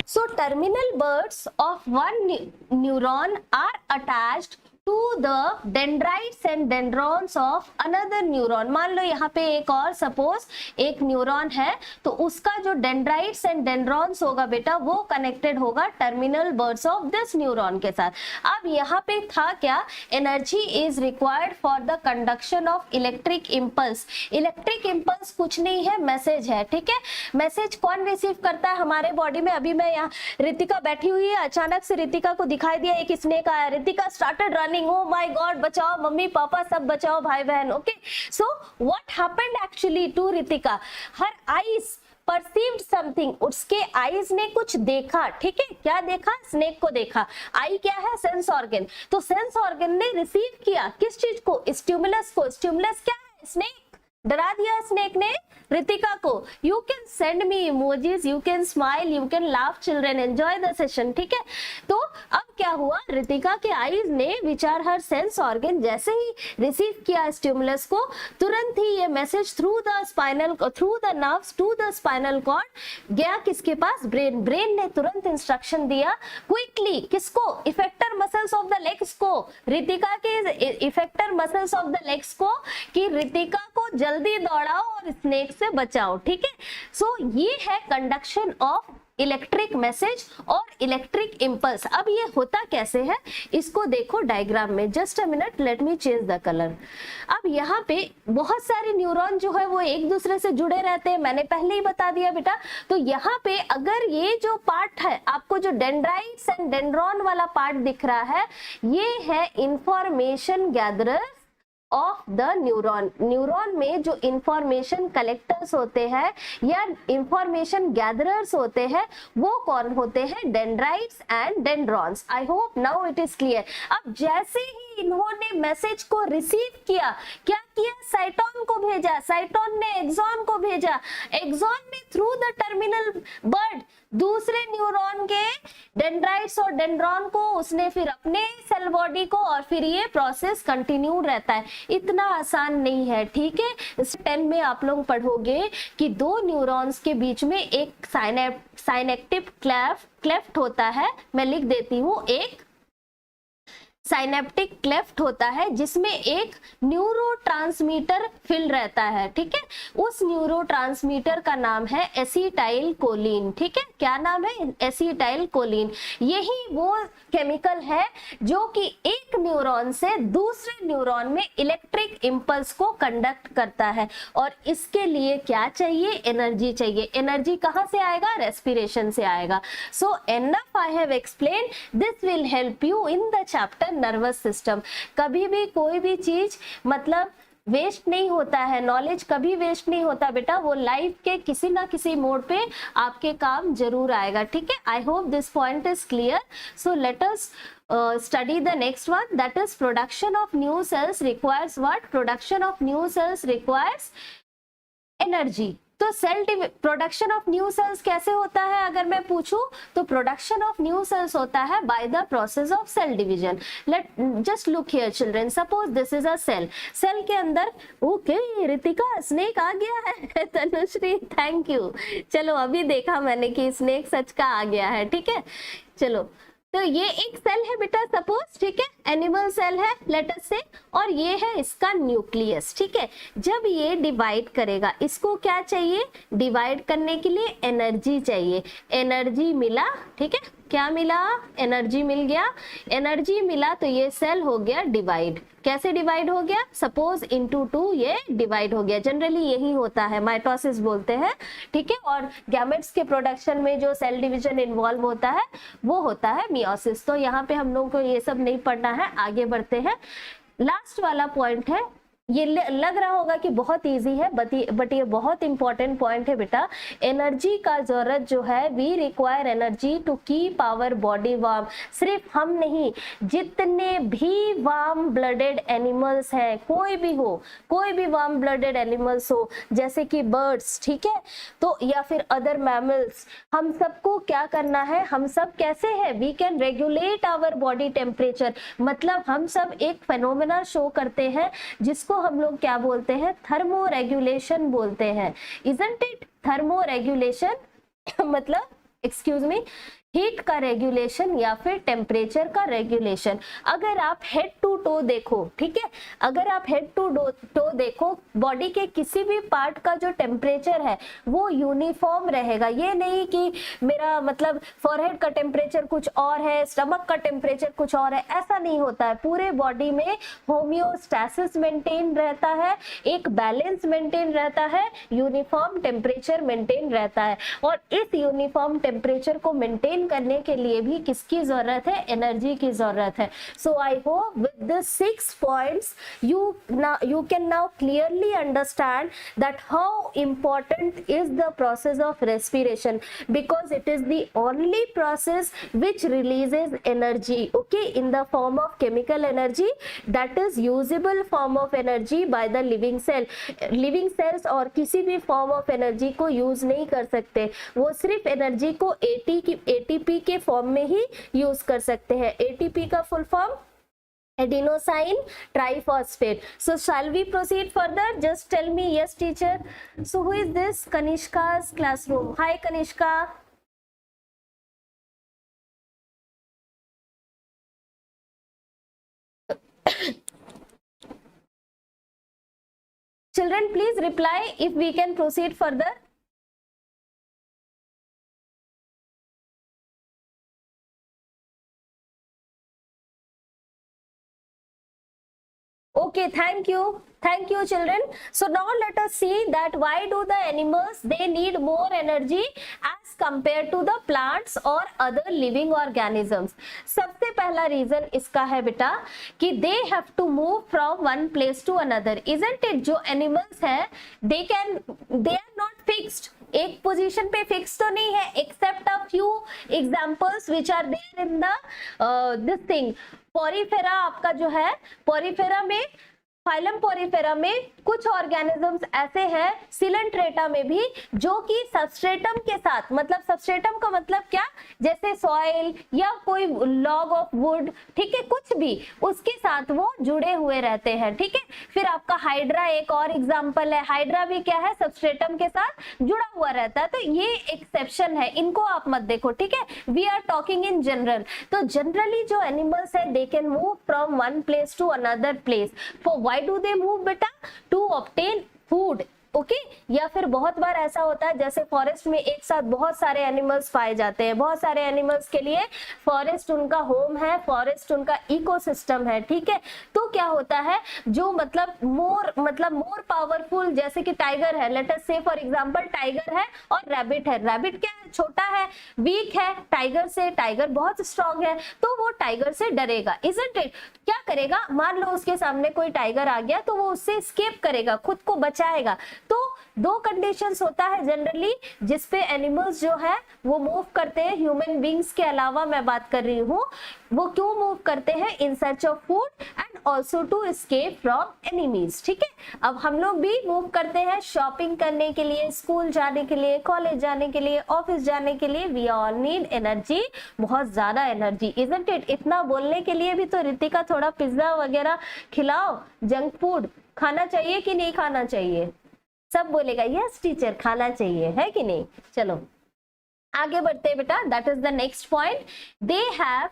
A: So terminal buds of one neuron are attached to the dendrites and dendrons of another neuron. मान लो यहाँ पे एक और suppose एक neuron है तो उसका जो डेंड्राइट्स एंड डेंड्रॉन्स होगा बेटा वो कनेक्टेड होगा terminal birds of this neuron के साथ. अब यहाँ पे था क्या, energy is required for the conduction of electric impulse. Electric impulse कुछ नहीं है, मैसेज है. ठीक है, मैसेज कौन रिसीव करता है हमारे बॉडी में. अभी मैं यहाँ रितिका बैठी हुई है, अचानक से रितिका को दिखाई दिया एक स्नेक आया. Ritika started running. Oh my God, बचाओ मम्मी पापा सब बचाओ, भाई बहन. Okay, so what happened actually to Ritika, her eyes perceived something. उसके आईज ने कुछ देखा. ठीक है, क्या देखा, स्नेक को देखा. आई क्या है, सेंस ऑर्गन. तो सेंस ऑर्गन ने रिसीव किया किस चीज को, स्टिमुलस को. स्टिमुलस क्या है, स्नेक. डरा दिया स्नेक ने रितिका को. You can send me emojis, you can smile, you can laugh children, enjoy the session. ठीक है, तो अब क्या हुआ, रितिका के आईज ने विचार हर सेंस ऑर्गन जैसे ही रिसीव किया स्टिमुलस को, तुरंत ही ये message through the nerves to the spinal cord गया किसके पास, ब्रेन. ब्रेन ने तुरंत इंस्ट्रक्शन दिया क्विकली किसको, effector muscles of the legs को, रितिका के effector muscles of the legs को, कि रितिका को जल्दी दौड़ाओ और स्नेक से बचाओ. ठीक है, सो ये है कंडक्शन ऑफ इलेक्ट्रिक मैसेज और इलेक्ट्रिक इम्पल्स. अब ये होता कैसे है इसको देखो डायग्राम में. Just a minute, let me change the colour. अब यहाँ पे बहुत सारे न्यूरॉन जो है वो एक दूसरे से जुड़े रहते हैं, मैंने पहले ही बता दिया बेटा. तो यहाँ पे अगर ये जो पार्ट है आपको जो डेंड्राइट्स एंड डेंड्रॉन वाला पार्ट दिख रहा है, ये है information gatherer of the neuron. Neuron में जो इंफॉर्मेशन कलेक्टर्स होते हैं या इंफॉर्मेशन गैदरर्स होते हैं वो कौन होते हैं, dendrites and dendrons. I hope now it is clear. अब जैसे ही इन्होंने मैसेज को रिसीव किया, क्या किया, साइटोन को भेजा, साइटोन ने एक्सॉन को भेजा, एक्सॉन ने थ्रू द टर्मिनल बर्ड दूसरे न्यूरॉन के डेंड्राइट्स और डेंड्रॉन को उसने फिर अपने सेल बॉडी को, और फिर ये प्रोसेस कंटिन्यू रहता है. इतना आसान नहीं है. ठीक है, 10 में आप लोग पढ़ोगे कि दो न्यूरॉन्स के बीच में एक साइनेप्टिक क्लेफ्ट होता है. मैं लिख देती हूँ, एक साइनेप्टिक क्लेफ्ट होता है जिसमें एक न्यूरोट्रांसमीटर फिल रहता है. ठीक है, उस न्यूरोट्रांसमीटर का नाम है एसिटाइल कोलिन. ठीक है, क्या नाम है, एसिटाइल कोलिन. यही वो केमिकल है जो कि एक न्यूरॉन से दूसरे न्यूरॉन में इलेक्ट्रिक इंपल्स को कंडक्ट करता है. और इसके लिए क्या चाहिए, एनर्जी चाहिए. एनर्जी कहाँ से आएगा, रेस्पिरेशन से आएगा. So enough I have explain, this will help you in the chapter nervous system. कभी भी कोई भी चीज मतलब वेस्ट नहीं होता है, नॉलेज कभी वेस्ट नहीं होता बेटा, वो लाइफ के किसी ना किसी मोड पे आपके काम जरूर आएगा, ठीक है। I hope this point is clear. So let us study the next one, that is production of new cells requires what? Production of new cells requires energy। तो cell production of new cells कैसे होता है अगर मैं पूछूं, तो production of new cells होता है by the process of cell division. Let just look here children, suppose this is a cell, cell के अंदर, ओके रितिका स्नेक आ गया है तनुश्री थैंक यू, चलो अभी देखा मैंने कि स्नेक सच का आ गया है, ठीक है। चलो तो ये एक सेल है बेटा सपोज, ठीक है, एनिमल सेल है लेट अस से, और ये है इसका न्यूक्लियस, ठीक है। जब ये डिवाइड करेगा, इसको क्या चाहिए, डिवाइड करने के लिए एनर्जी चाहिए, एनर्जी मिला, ठीक है, क्या मिला, एनर्जी मिल गया, एनर्जी मिला तो ये सेल हो गया डिवाइड। कैसे डिवाइड हो गया, सपोज इनटू 2 ये डिवाइड हो गया। जनरली यही होता है, माइटोसिस बोलते हैं, ठीक है। और गैमेट्स के प्रोडक्शन में जो सेल डिवीजन इन्वॉल्व होता है वो होता है मियोसिस। तो यहाँ पे हम लोगों को ये सब नहीं पढ़ना है, आगे बढ़ते हैं। लास्ट वाला पॉइंट है, ये लग रहा होगा कि बहुत इजी है बट ये बहुत इंपॉर्टेंट पॉइंट है बेटा। एनर्जी का जरूरत जो है, we require energy to keep our body warm. सिर्फ हम नहीं, जितने भी वार्म ब्लडेड एनिमल्स हैं, कोई भी हो, कोई भी वार्म ब्लडेड एनिमल्स हो, जैसे कि बर्ड्स, ठीक है, तो या फिर अदर मैमल्स, हम सबको क्या करना है, हम सब कैसे है, we can regulate our body temperature. मतलब हम सब एक फेनोमेना शो करते हैं जिसको हम लोग क्या बोलते हैं, थर्मो रेगुलेशन बोलते हैं, इजंट इट, थर्मो रेगुलेशन मतलब एक्सक्यूज मी, हीट का रेगुलेशन या फिर टेम्परेचर का रेगुलेशन। अगर आप हेड टू टो देखो, ठीक है, अगर आप हेड टू टो देखो, बॉडी के किसी भी पार्ट का जो टेम्परेचर है वो यूनिफॉर्म रहेगा। ये नहीं कि मेरा मतलब फॉरहेड का टेम्परेचर कुछ और है, स्टमक का टेम्परेचर कुछ और है, ऐसा नहीं होता है। पूरे बॉडी में होम्योस्टैसिस मेंटेन रहता है, एक बैलेंस मेंटेन रहता है, यूनिफॉर्म टेम्परेचर मेंटेन रहता है। और इस यूनिफॉर्म टेम्परेचर को मेंटेन करने के लिए भी किसकी जरूरत है, एनर्जी की जरूरत है। So I hope with this 6 points you can now clearly understand that how important is the process of respiration, because it is the only process which releases energy, okay, in the form of chemical energy, that is usable form of energy by the living cell। living cells और किसी भी form of energy को use नहीं कर सकते, वो सिर्फ energy को ATP के फॉर्म में ही यूज कर सकते हैं। ATP का full form adenosine triphosphate। So shall we proceed further? Just tell me yes teacher। So who is this? Kanishka's classroom। Hi Kanishka। Children please reply if we can proceed further। Okay, thank you children। So now let us see that why do the animals they need more energy as compared to the plants or other living organisms। सबसे पहला reason इसका है बेटा कि they have to move from one place to another, isn't it। जो animals है they are not fixed, एक position पे फिक्स तो नहीं है, except a few examples which are there in the this thing. Porifera आपका जो है, पोरीफेरा में, फाइलम पोरीफेरा में कुछ ऑर्गेनिजम्स ऐसे हैं, सिलेंट्रेटा में भी, जो कि सबस्ट्रेटम के साथ, मतलब सबस्ट्रेटम का मतलब क्या, जैसे सॉइल या कोई लॉग ऑफ वुड, ठीक है, कुछ भी उसके साथ वो जुड़े हुए रहते हैं, ठीक है। फिर आपका हाइड्रा एक और एग्जांपल है, हाइड्रा भी क्या है, सबस्ट्रेटम के साथ जुड़ा हुआ रहता है। तो ये एक्सेप्शन है, इनको आप मत देखो, ठीक है। We are talking in general. तो जनरली जो एनिमल्स है they can move from one place to another place. For why do they move बेटा, टू ऑब्टेन फूड, ओके या फिर बहुत बार ऐसा होता है जैसे फॉरेस्ट में एक साथ बहुत सारे एनिमल्स पाए जाते हैं, बहुत सारे एनिमल्स के लिए फॉरेस्ट उनका होम है, फॉरेस्ट उनका इकोसिस्टम है, ठीक है। तो क्या होता है जो मतलब मोर पावरफुल, जैसे कि टाइगर है, लेट अस से फॉर एग्जांपल टाइगर है और रैबिट है। रैबिट क्या है, छोटा है, वीक है टाइगर से, टाइगर बहुत स्ट्रांग है, तो वो टाइगर से डरेगा, इजंट इट। क्या करेगा, मान लो उसके सामने कोई टाइगर आ गया तो वो उससे एस्केप करेगा, खुद को बचाएगा। तो दो कंडीशंस होता है जनरली जिसपे एनिमल्स जो है वो मूव करते हैं, ह्यूमन बींग्स के अलावा मैं बात कर रही हूँ। वो क्यों मूव करते हैं, in search of food and also to escape from enemies, ठीक है। अब हम लोग भी मूव करते हैं शॉपिंग करने के लिए, स्कूल जाने के लिए, कॉलेज जाने के लिए, ऑफिस जाने के लिए। वी ऑल नीड एनर्जी, बहुत ज्यादा एनर्जी, इजंट इट। इतना बोलने के लिए भी तो रितिका थोड़ा पिज्जा वगैरह खिलाओ, जंक फूड खाना चाहिए कि नहीं खाना चाहिए? सब बोलेगा यस टीचर खाना चाहिए, है कि नहीं। चलो आगे बढ़ते हैं बेटा, that is the next point. They have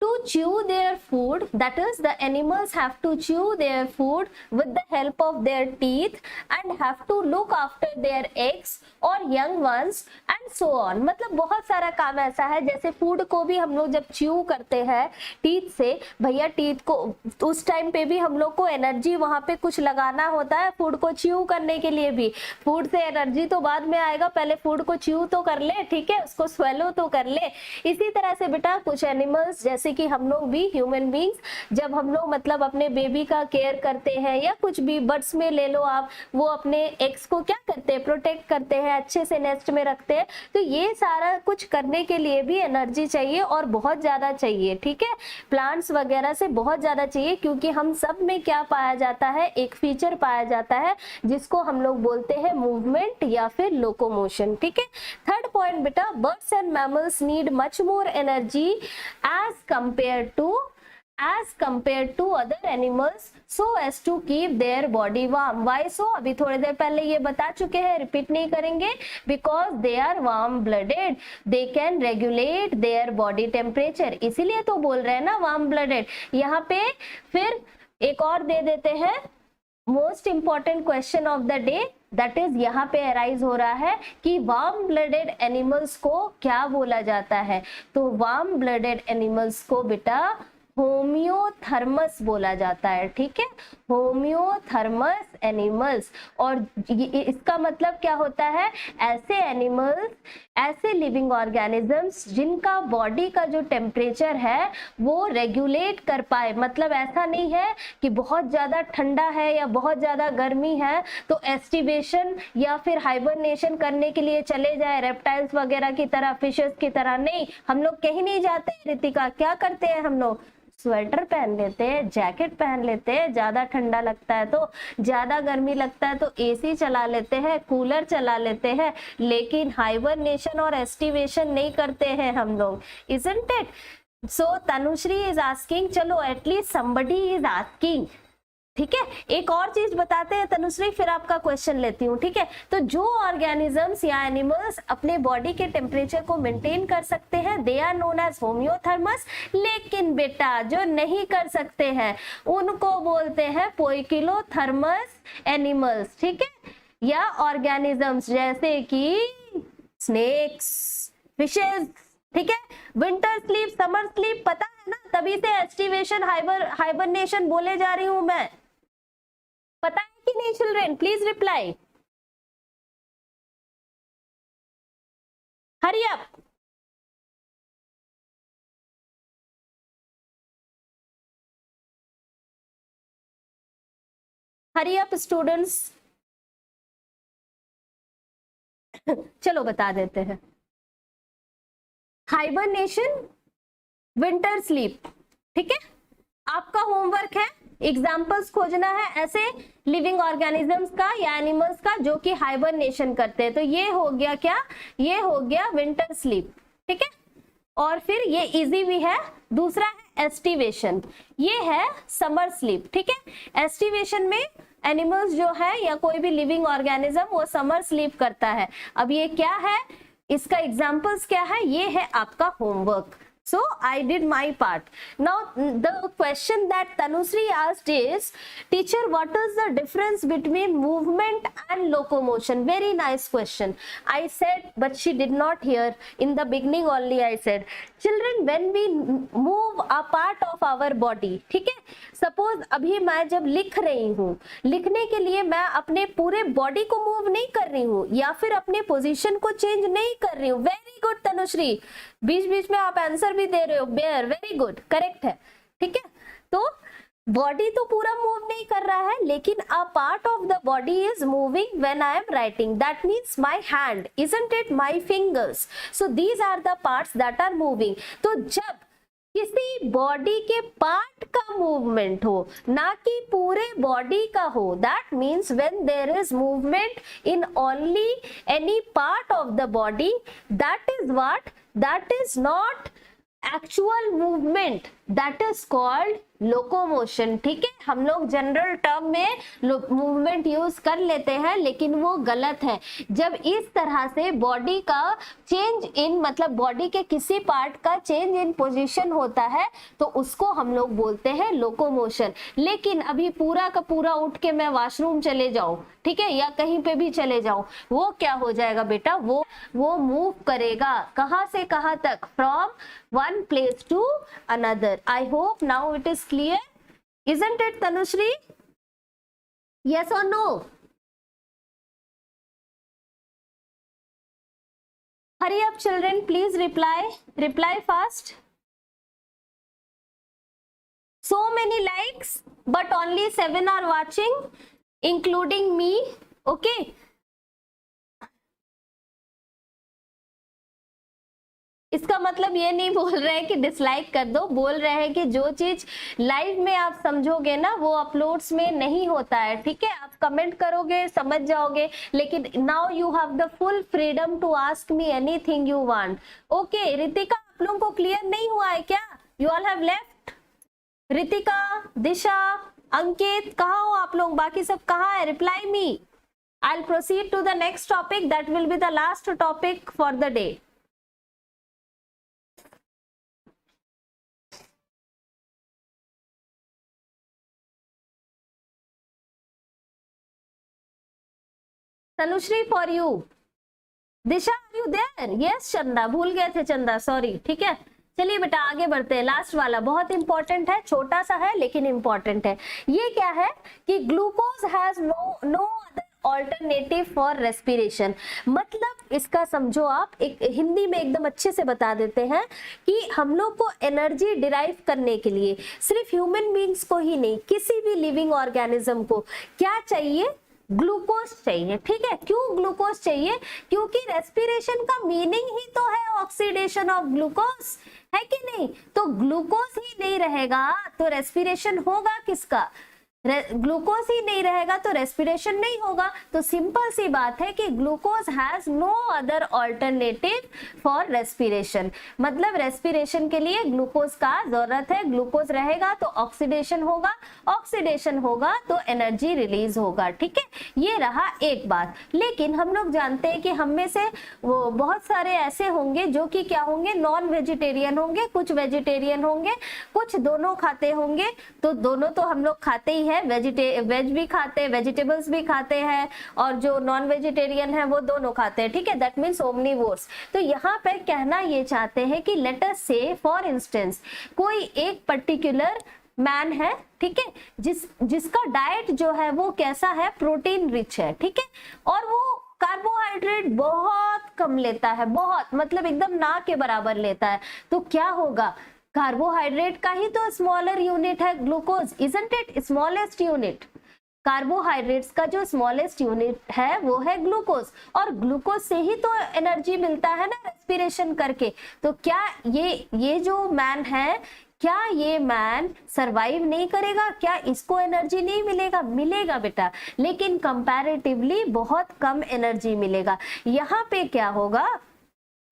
A: to chew their food, that is the animals have to chew their food with the help of their teeth and have to look after their eggs or young ones and so on। मतलब बहुत सारा काम ऐसा है, जैसे food को भी हम लोग जब च्यू करते हैं टीथ से, भैया टीथ को उस टाइम पे भी हम लोग को एनर्जी वहां पे कुछ लगाना होता है फूड को च्यू करने के लिए भी। फूड से एनर्जी तो बाद में आएगा, पहले फूड को च्यू तो कर ले, ठीक है, उसको स्वेलो तो कर ले। इसी तरह से बेटा कुछ एनिमल्स जैसे कि हम लोग भी ह्यूमन बींग्स, जब हम लोग मतलब अपने बेबी का केयर करते हैं या कुछ भी बर्ड्स में ले लो आप, वो अपने एग्स को क्या करते हैं, प्रोटेक्ट करते हैं, अच्छे से नेस्ट में रखते हैं। तो ये सारा कुछ करने के लिए भी एनर्जी चाहिए और बहुत ज्यादा चाहिए, ठीक है। प्लांट्स वगैरह से बहुत ज्यादा चाहिए, क्योंकि हम सब में क्या पाया जाता है, एक फीचर पाया जाता है जिसको हम लोग बोलते हैं मूवमेंट या फिर लोकोमोशन, ठीक है। थर्ड पॉइंट बेटा, birds and mammals need much more energy as compared to other animals so as to keep their body warm। why so? अभी थोड़ी देर पहले ये बता चुके हैं, रिपीट नहीं करेंगे। because they are warm blooded, they can regulate their body temperature। इसीलिए तो बोल रहे हैं ना warm blooded। यहाँ पे फिर एक और दे देते हैं most important question of the day, that is यहाँ पे अराइज हो रहा है कि वार्म ब्लडेड एनिमल्स को क्या बोला जाता है। तो वार्म ब्लडेड एनिमल्स को बेटा होम्योथर्मस बोला जाता है, ठीक है, होम्योथर्मस एनिमल्स। और इसका मतलब क्या होता है, ऐसे एनिमल्स, ऐसे लिविंग ऑर्गेनिजम्स जिनका बॉडी का जो टेम्परेचर है वो रेगुलेट कर पाए। मतलब ऐसा नहीं है कि बहुत ज्यादा ठंडा है या बहुत ज्यादा गर्मी है तो एस्टिवेशन या फिर हाइबरनेशन करने के लिए चले जाए रेप्टाइल्स वगैरह की तरह, फिशेस की तरह। नहीं, हम लोग कहीं नहीं जाते रितिका। क्या करते हैं हम लोग, स्वेटर पहन लेते हैं, जैकेट पहन लेते हैं, ज्यादा ठंडा लगता है तो, ज्यादा गर्मी लगता है तो एसी चला लेते हैं, कूलर चला लेते हैं, लेकिन हाइबरनेशन और एस्टिवेशन नहीं करते हैं हम लोग, isn't it? So Tanushree is asking, चलो एटलीस्ट somebody इज आस्किंग, ठीक है। एक और चीज बताते हैं तनुश्री, फिर आपका क्वेश्चन लेती हूँ, ठीक है। तो जो ऑर्गेनिजम्स या एनिमल्स अपने बॉडी के टेम्परेचर को मेंटेन कर सकते हैं they are known as homeothermous. लेकिन बेटा जो नहीं कर सकते हैं उनको बोलते हैं पोइकिलोथर्मस एनिमल्स, ठीक है, या ऑर्गेनिजम्स जैसे कि स्नेक्स, फिशेस, ठीक है। विंटर स्लीप, समर स्लीप पता है ना, तभी से एस्टिवेशन हाइबरनेशन बोले जा रही हूं मैं, पता है कि नहीं children? Please reply, hurry up. Hurry up students. चलो बता देते हैं, हाइबरनेशन, विंटर स्लीप, ठीक है। आपका होमवर्क है एग्जाम्पल्स खोजना है ऐसे लिविंग ऑर्गेनिजम्स का या एनिमल्स का जो कि हाइबरनेशन करते हैं। तो ये हो गया क्या, ये हो गया विंटर स्लीप, ठीक है। और फिर ये इजी भी है, दूसरा है एस्टिवेशन, ये है समर स्लीप, ठीक है। एस्टिवेशन में एनिमल्स जो है या कोई भी लिविंग ऑर्गेनिज्म वो समर स्लीप करता है। अब ये क्या है, इसका एग्जाम्पल्स क्या है, ये है आपका homework. So I did my part. Now the question that Tanushree asked is, teacher, what is the difference between movement and locomotion? Very nice question. I said, but she did not hear. In the beginning only I said, children, when we move a part of our body, ठीक है, suppose अभी मैं जब लिख रही हूँ, लिखने के लिए मैं अपने पूरे बॉडी को मूव नहीं कर रही हूँ या फिर अपने पोजीशन को चेंज नहीं कर रही हूँ. वेरी गुड तनुश्री, बीच बीच में आप आंसर भी दे रहे हो. बेयर, वेरी गुड, करेक्ट है. ठीक है, तो बॉडी तो पूरा मूव नहीं कर रहा है, लेकिन a part of the body is moving when I am writing. That means my hand, isn't it, my fingers. So these are the parts that are moving. तो जब किसी बॉडी के पार्ट का मूवमेंट हो, ना कि पूरे बॉडी का हो, that means when there is movement in only any part of the body, that is what, that is not actual movement, that is called locomotion. ठीक है, हम लोग जनरल टर्म में मूवमेंट यूज कर लेते हैं, लेकिन वो गलत है. जब इस तरह से बॉडी का चेंज इन, मतलब बॉडी के किसी पार्ट का चेंज इन पोजीशन होता है, तो उसको हम लोग बोलते हैं लोकोमोशन. लेकिन अभी पूरा का पूरा उठ के मैं वॉशरूम चले जाऊं, ठीक है, या कहीं पे भी चले जाऊं, वो क्या हो जाएगा बेटा, वो मूव करेगा. कहां से कहां तक? From one place to another. I hope now it is clear, isn't it Tanushree? Yes or no? Hurry up children, please reply fast. So many likes, but only 7 are watching, including me. Okay, इसका मतलब ये नहीं बोल रहे हैं कि dislike कर दो, बोल रहे हैं कि जो चीज लाइव में आप समझोगे ना, वो अपलोड्स में नहीं होता है. ठीक है, आप कमेंट करोगे, समझ जाओगे, लेकिन now you have the full freedom to ask me anything you want. Okay, Ritika, आप लोगों को क्लियर नहीं हुआ है क्या? You all have left. Ritika, Disha, Ankit, कहाँ हो आप लोग? बाकी सब कहाँ है? Reply me. I will proceed to the next topic, that will be the last topic for the day. Tanushree, for you. Disha, are you there? Yes. Chanda, भूल गए थे चंदा, सॉरी. ठीक है, चलिए बेटा आगे बढ़ते हैं. लास्ट वाला बहुत इंपॉर्टेंट है, छोटा सा है लेकिन इंपॉर्टेंट है. ये क्या है कि glucose has no other alternative for respiration. मतलब इसका समझो आप, एक हिंदी में एकदम अच्छे से बता देते हैं कि हम लोग को एनर्जी डिराइव करने के लिए सिर्फ ह्यूमन बींग्स को ही नहीं, किसी भी लिविंग ऑर्गेनिज्म को क्या चाहिए? ग्लूकोज चाहिए. ठीक है, क्यों ग्लूकोज चाहिए? क्योंकि रेस्पिरेशन का मीनिंग ही तो है ऑक्सीडेशन ऑफ ग्लूकोज, है कि नहीं? तो ग्लूकोज ही नहीं रहेगा तो रेस्पिरेशन होगा किसका? ग्लूकोज ही नहीं रहेगा तो रेस्पिरेशन नहीं होगा. तो सिंपल सी बात है कि glucose has no other alternative for respiration. मतलब रेस्पिरेशन के लिए ग्लूकोज का जरूरत है. ग्लूकोज रहेगा तो ऑक्सीडेशन होगा, ऑक्सीडेशन होगा तो एनर्जी रिलीज होगा. ठीक है, ये रहा एक बात. लेकिन हम लोग जानते हैं कि हम में से वो बहुत सारे ऐसे होंगे जो कि क्या होंगे? नॉन वेजिटेरियन होंगे, कुछ वेजिटेरियन होंगे, कुछ दोनों खाते होंगे. तो दोनों तो हम लोग खाते ही है, वेज भी खाते हैं, वेजिटेबल्स भी खाते हैं, और जो नॉन वेजिटेरियन है वो दोनों खाते हैं. ठीक है, दैट मीन्स ओमनीवोर्स. तो यहाँ पे कहना ये चाहते हैं कि लेट अस से फॉर इंस्टेंस कोई एक पर्टिकुलर मैन है, ठीक है, जिसका डाइट जो है वो कैसा है? प्रोटीन रिच है. ठीक है, और वो कार्बोहाइड्रेट बहुत कम लेता है, बहुत मतलब एकदम ना के बराबर लेता है. तो क्या होगा? कार्बोहाइड्रेट का ही तो स्मॉलर यूनिट है glucose, isn't it? Smallest unit. Carbohydrates का जो स्मॉलेस्ट यूनिट है वो है ग्लूकोज, और ग्लूकोज से ही तो एनर्जी मिलता है ना रेस्पिरेशन करके. तो क्या ये जो मैन है, क्या ये मैन सरवाइव नहीं करेगा? क्या इसको एनर्जी नहीं मिलेगा? मिलेगा बेटा, लेकिन कंपैरेटिवली बहुत कम एनर्जी मिलेगा. यहाँ पे क्या होगा?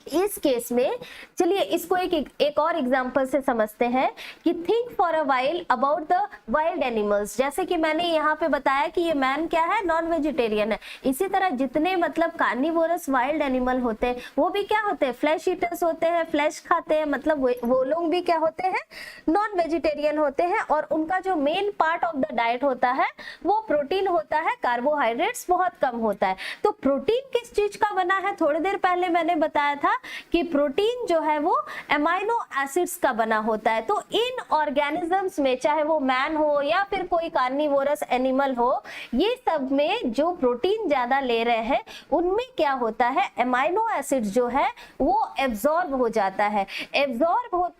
A: इस केस में चलिए इसको एक और एग्जांपल से समझते हैं कि think for a while about the wild animals. जैसे कि मैंने यहाँ पे बताया कि ये मैन क्या है, नॉन वेजिटेरियन है। इसी तरह जितने मतलब कार्निवोरस वाइल्ड एनिमल होते हैं वो भी क्या होते हैं, फ्लैश ईटर्स होते हैं, फ्लैश खाते हैं, मतलब वो लोग भी क्या होते हैं, नॉन वेजिटेरियन होते हैं। और उनका जो main part of the diet होता है वो प्रोटीन होता है, कार्बोहाइड्रेट्स बहुत कम होता है। तो प्रोटीन किस चीज का बना है, थोड़ी देर पहले मैंने बताया था कि प्रोटीन जो है वो एमाइनो एसिड्स का बना होता है। तो इन ऑर्गेनिजम्स में, चाहे वो मैन हो या फिर कोई कार्निवोरस एनिमल हो, ये सब में जो प्रोटीन ज्यादा ले रहे हैं उनमें क्या होता है, एमाइनो एसिड जो है वो एब्जॉर्ब हो जाता है।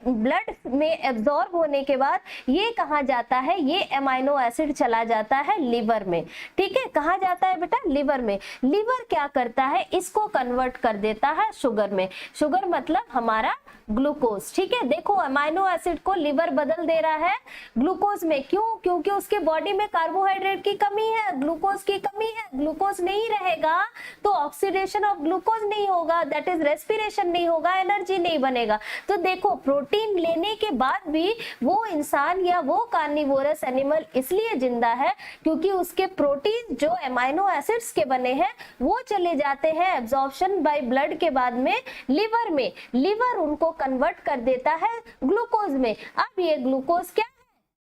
A: ब्लड में एब्जॉर्ब होने के बाद ये कहाँ जाता है, ये एमाइनो एसिड चला जाता है लिवर में। ठीक है, कहाँ जाता है बेटा, लिवर में। लिवर क्या करता है, इसको कन्वर्ट कर देता है शुगर में। शुगर मतलब हमारा ग्लूकोज। ठीक है, देखो अमाइनो एसिड को लिवर बदल दे रहा है ग्लूकोज में। क्यों? क्योंकि उसके बॉडी में कार्बोहाइड्रेट की कमी है, ग्लूकोज की कमी है। ग्लूकोज नहीं रहेगा तो ऑक्सीडेशन ऑफ ग्लूकोज नहीं होगा, दैट इज रेस्पिरेशन नहीं होगा, एनर्जी नहीं बनेगा। तो देखो प्रोटीन लेने के बाद भी वो इंसान या वो कार्निवोरस एनिमल इसलिए जिंदा है क्योंकि उसके प्रोटीन जो एमाइनो एसिड्स के बने हैं वो चले जाते हैं एब्जॉर्प्शन बाय ब्लड के बाद में लिवर में। लिवर उनको कन्वर्ट कर देता है ग्लूकोज में। अब ये ग्लूकोज क्या है,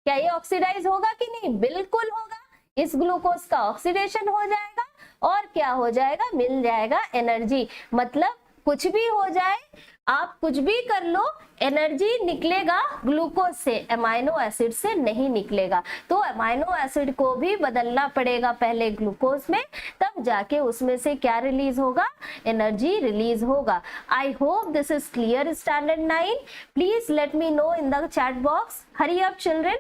A: क्या ये ऑक्सीडाइज होगा कि नहीं? बिल्कुल होगा। इस ग्लूकोज का ऑक्सीडेशन हो जाएगा और क्या हो जाएगा, मिल जाएगा एनर्जी। मतलब कुछ भी हो जाए, आप कुछ भी कर लो, एनर्जी निकलेगा ग्लूकोज से, अमाइनो एसिड से नहीं निकलेगा। तो अमाइनो एसिड को भी बदलना पड़ेगा पहले ग्लूकोज में, तब जाके उसमें से क्या रिलीज होगा, एनर्जी रिलीज होगा। आई hope this is clear standard 9। Please let me know in the chat box. Hurry up children.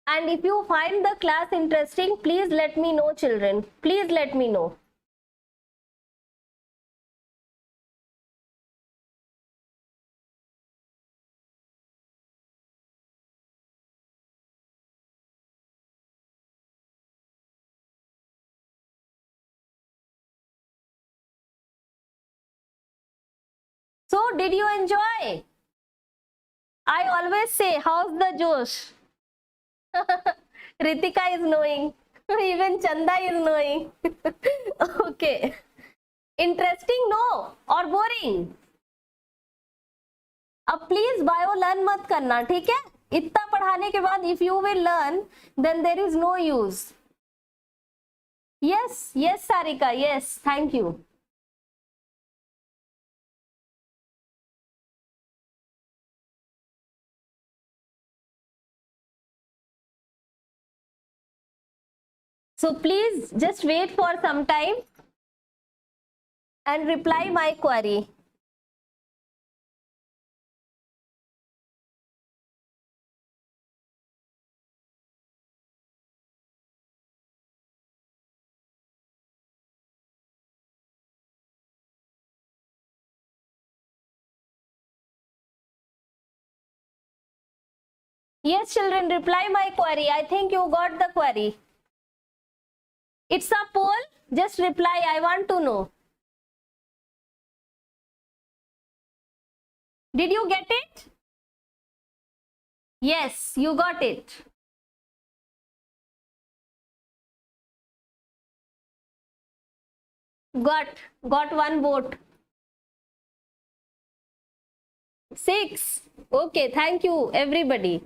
A: And if you find the class interesting, please let me know children. Please let me know. So did you enjoy? I always say, how's the Josh? Ritika is knowing. Even Chanda is knowing. Okay. Interesting no or boring? अब please bio learn मत करना, ठीक है? इतना पढ़ाने के बाद if you will learn then there is no use. Yes yes Sarika, yes, thank you. So please just wait for some time and reply my query. Yes children, reply my query. I think you got the query. It's a poll, just reply, I want to know. Did you get it? Yes, you got it. Got one vote. 6. Okay, thank you everybody.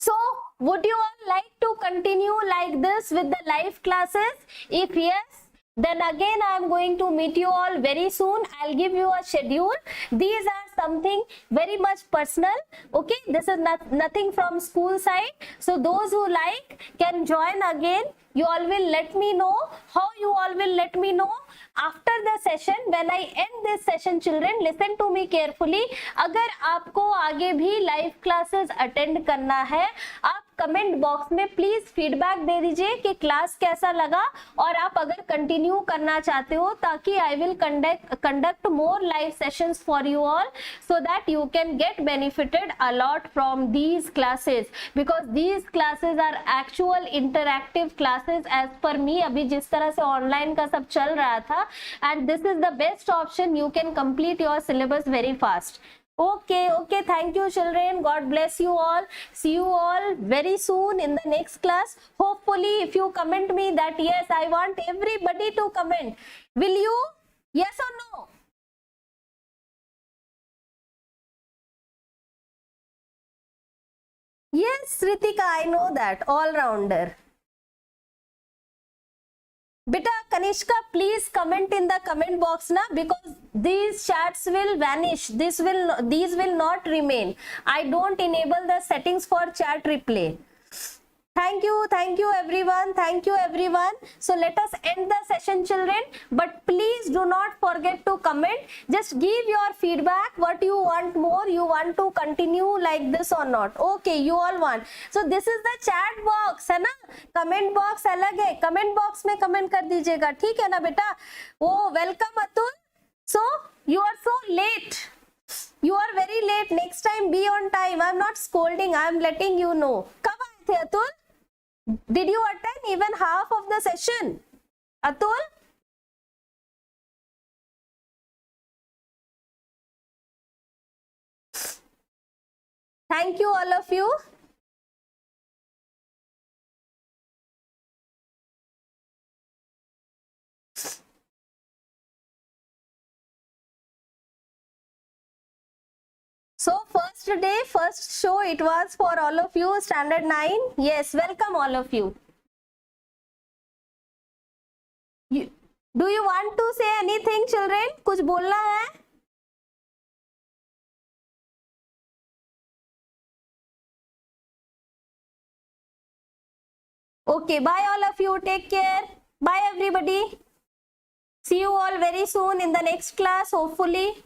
A: So would you all like to continue like this with the live classes? If yes, then again I am going to meet you all very soon. I'll give you a schedule. These are something very much personal. Okay, this is nothing from school side. So those who like can join again. You all will let me know. How you all will let me know? After the session, when I end this session, children, listen to me carefully. अगर आपको आगे भी live classes attend करना है, आप comment box में please feedback दे दीजिए कि क्लास कैसा लगा, और आप अगर कंटिन्यू करना चाहते हो ताकि I will conduct more live sessions for you all so that you can get benefited a lot from these classes, because these classes are actual interactive classes as per me, अभी जिस तरह से online का सब चल रहा था, and this is the best option. You can complete your syllabus very fast. Okay, thank you children, God bless you all. See you all very soon in the next class. Hopefully if you comment me that yes, I want everybody to comment, will you? Yes or no? Yes Ritika, I know that, all rounder. Beta Kanishka, please comment in the comment box na, because these chats will vanish. These will not remain. I don't enable the settings for chat replay. Thank you everyone. So let us end the session children, but please do not forget to comment. Just give your feedback, what you want more, you want to continue like this or not. Okay, you all want. So this is the chat box है ना, comment box अलग है, comment box में comment कर दीजिएगा, ठीक है ना बेटा? Oh, welcome Atul. So you are so late. You are very late. Next time be on time. I am not scolding, I am letting you know. कब आए थे Atul? Did you attend even half of the session? Atul? Thank you all of you. So first day, first show, it was for all of you, standard 9. Yes, welcome all of you. Do you want to say anything children? कुछ बोलना है? Okay, bye all of you. Take care. Bye everybody. See you all very soon in the next class, hopefully.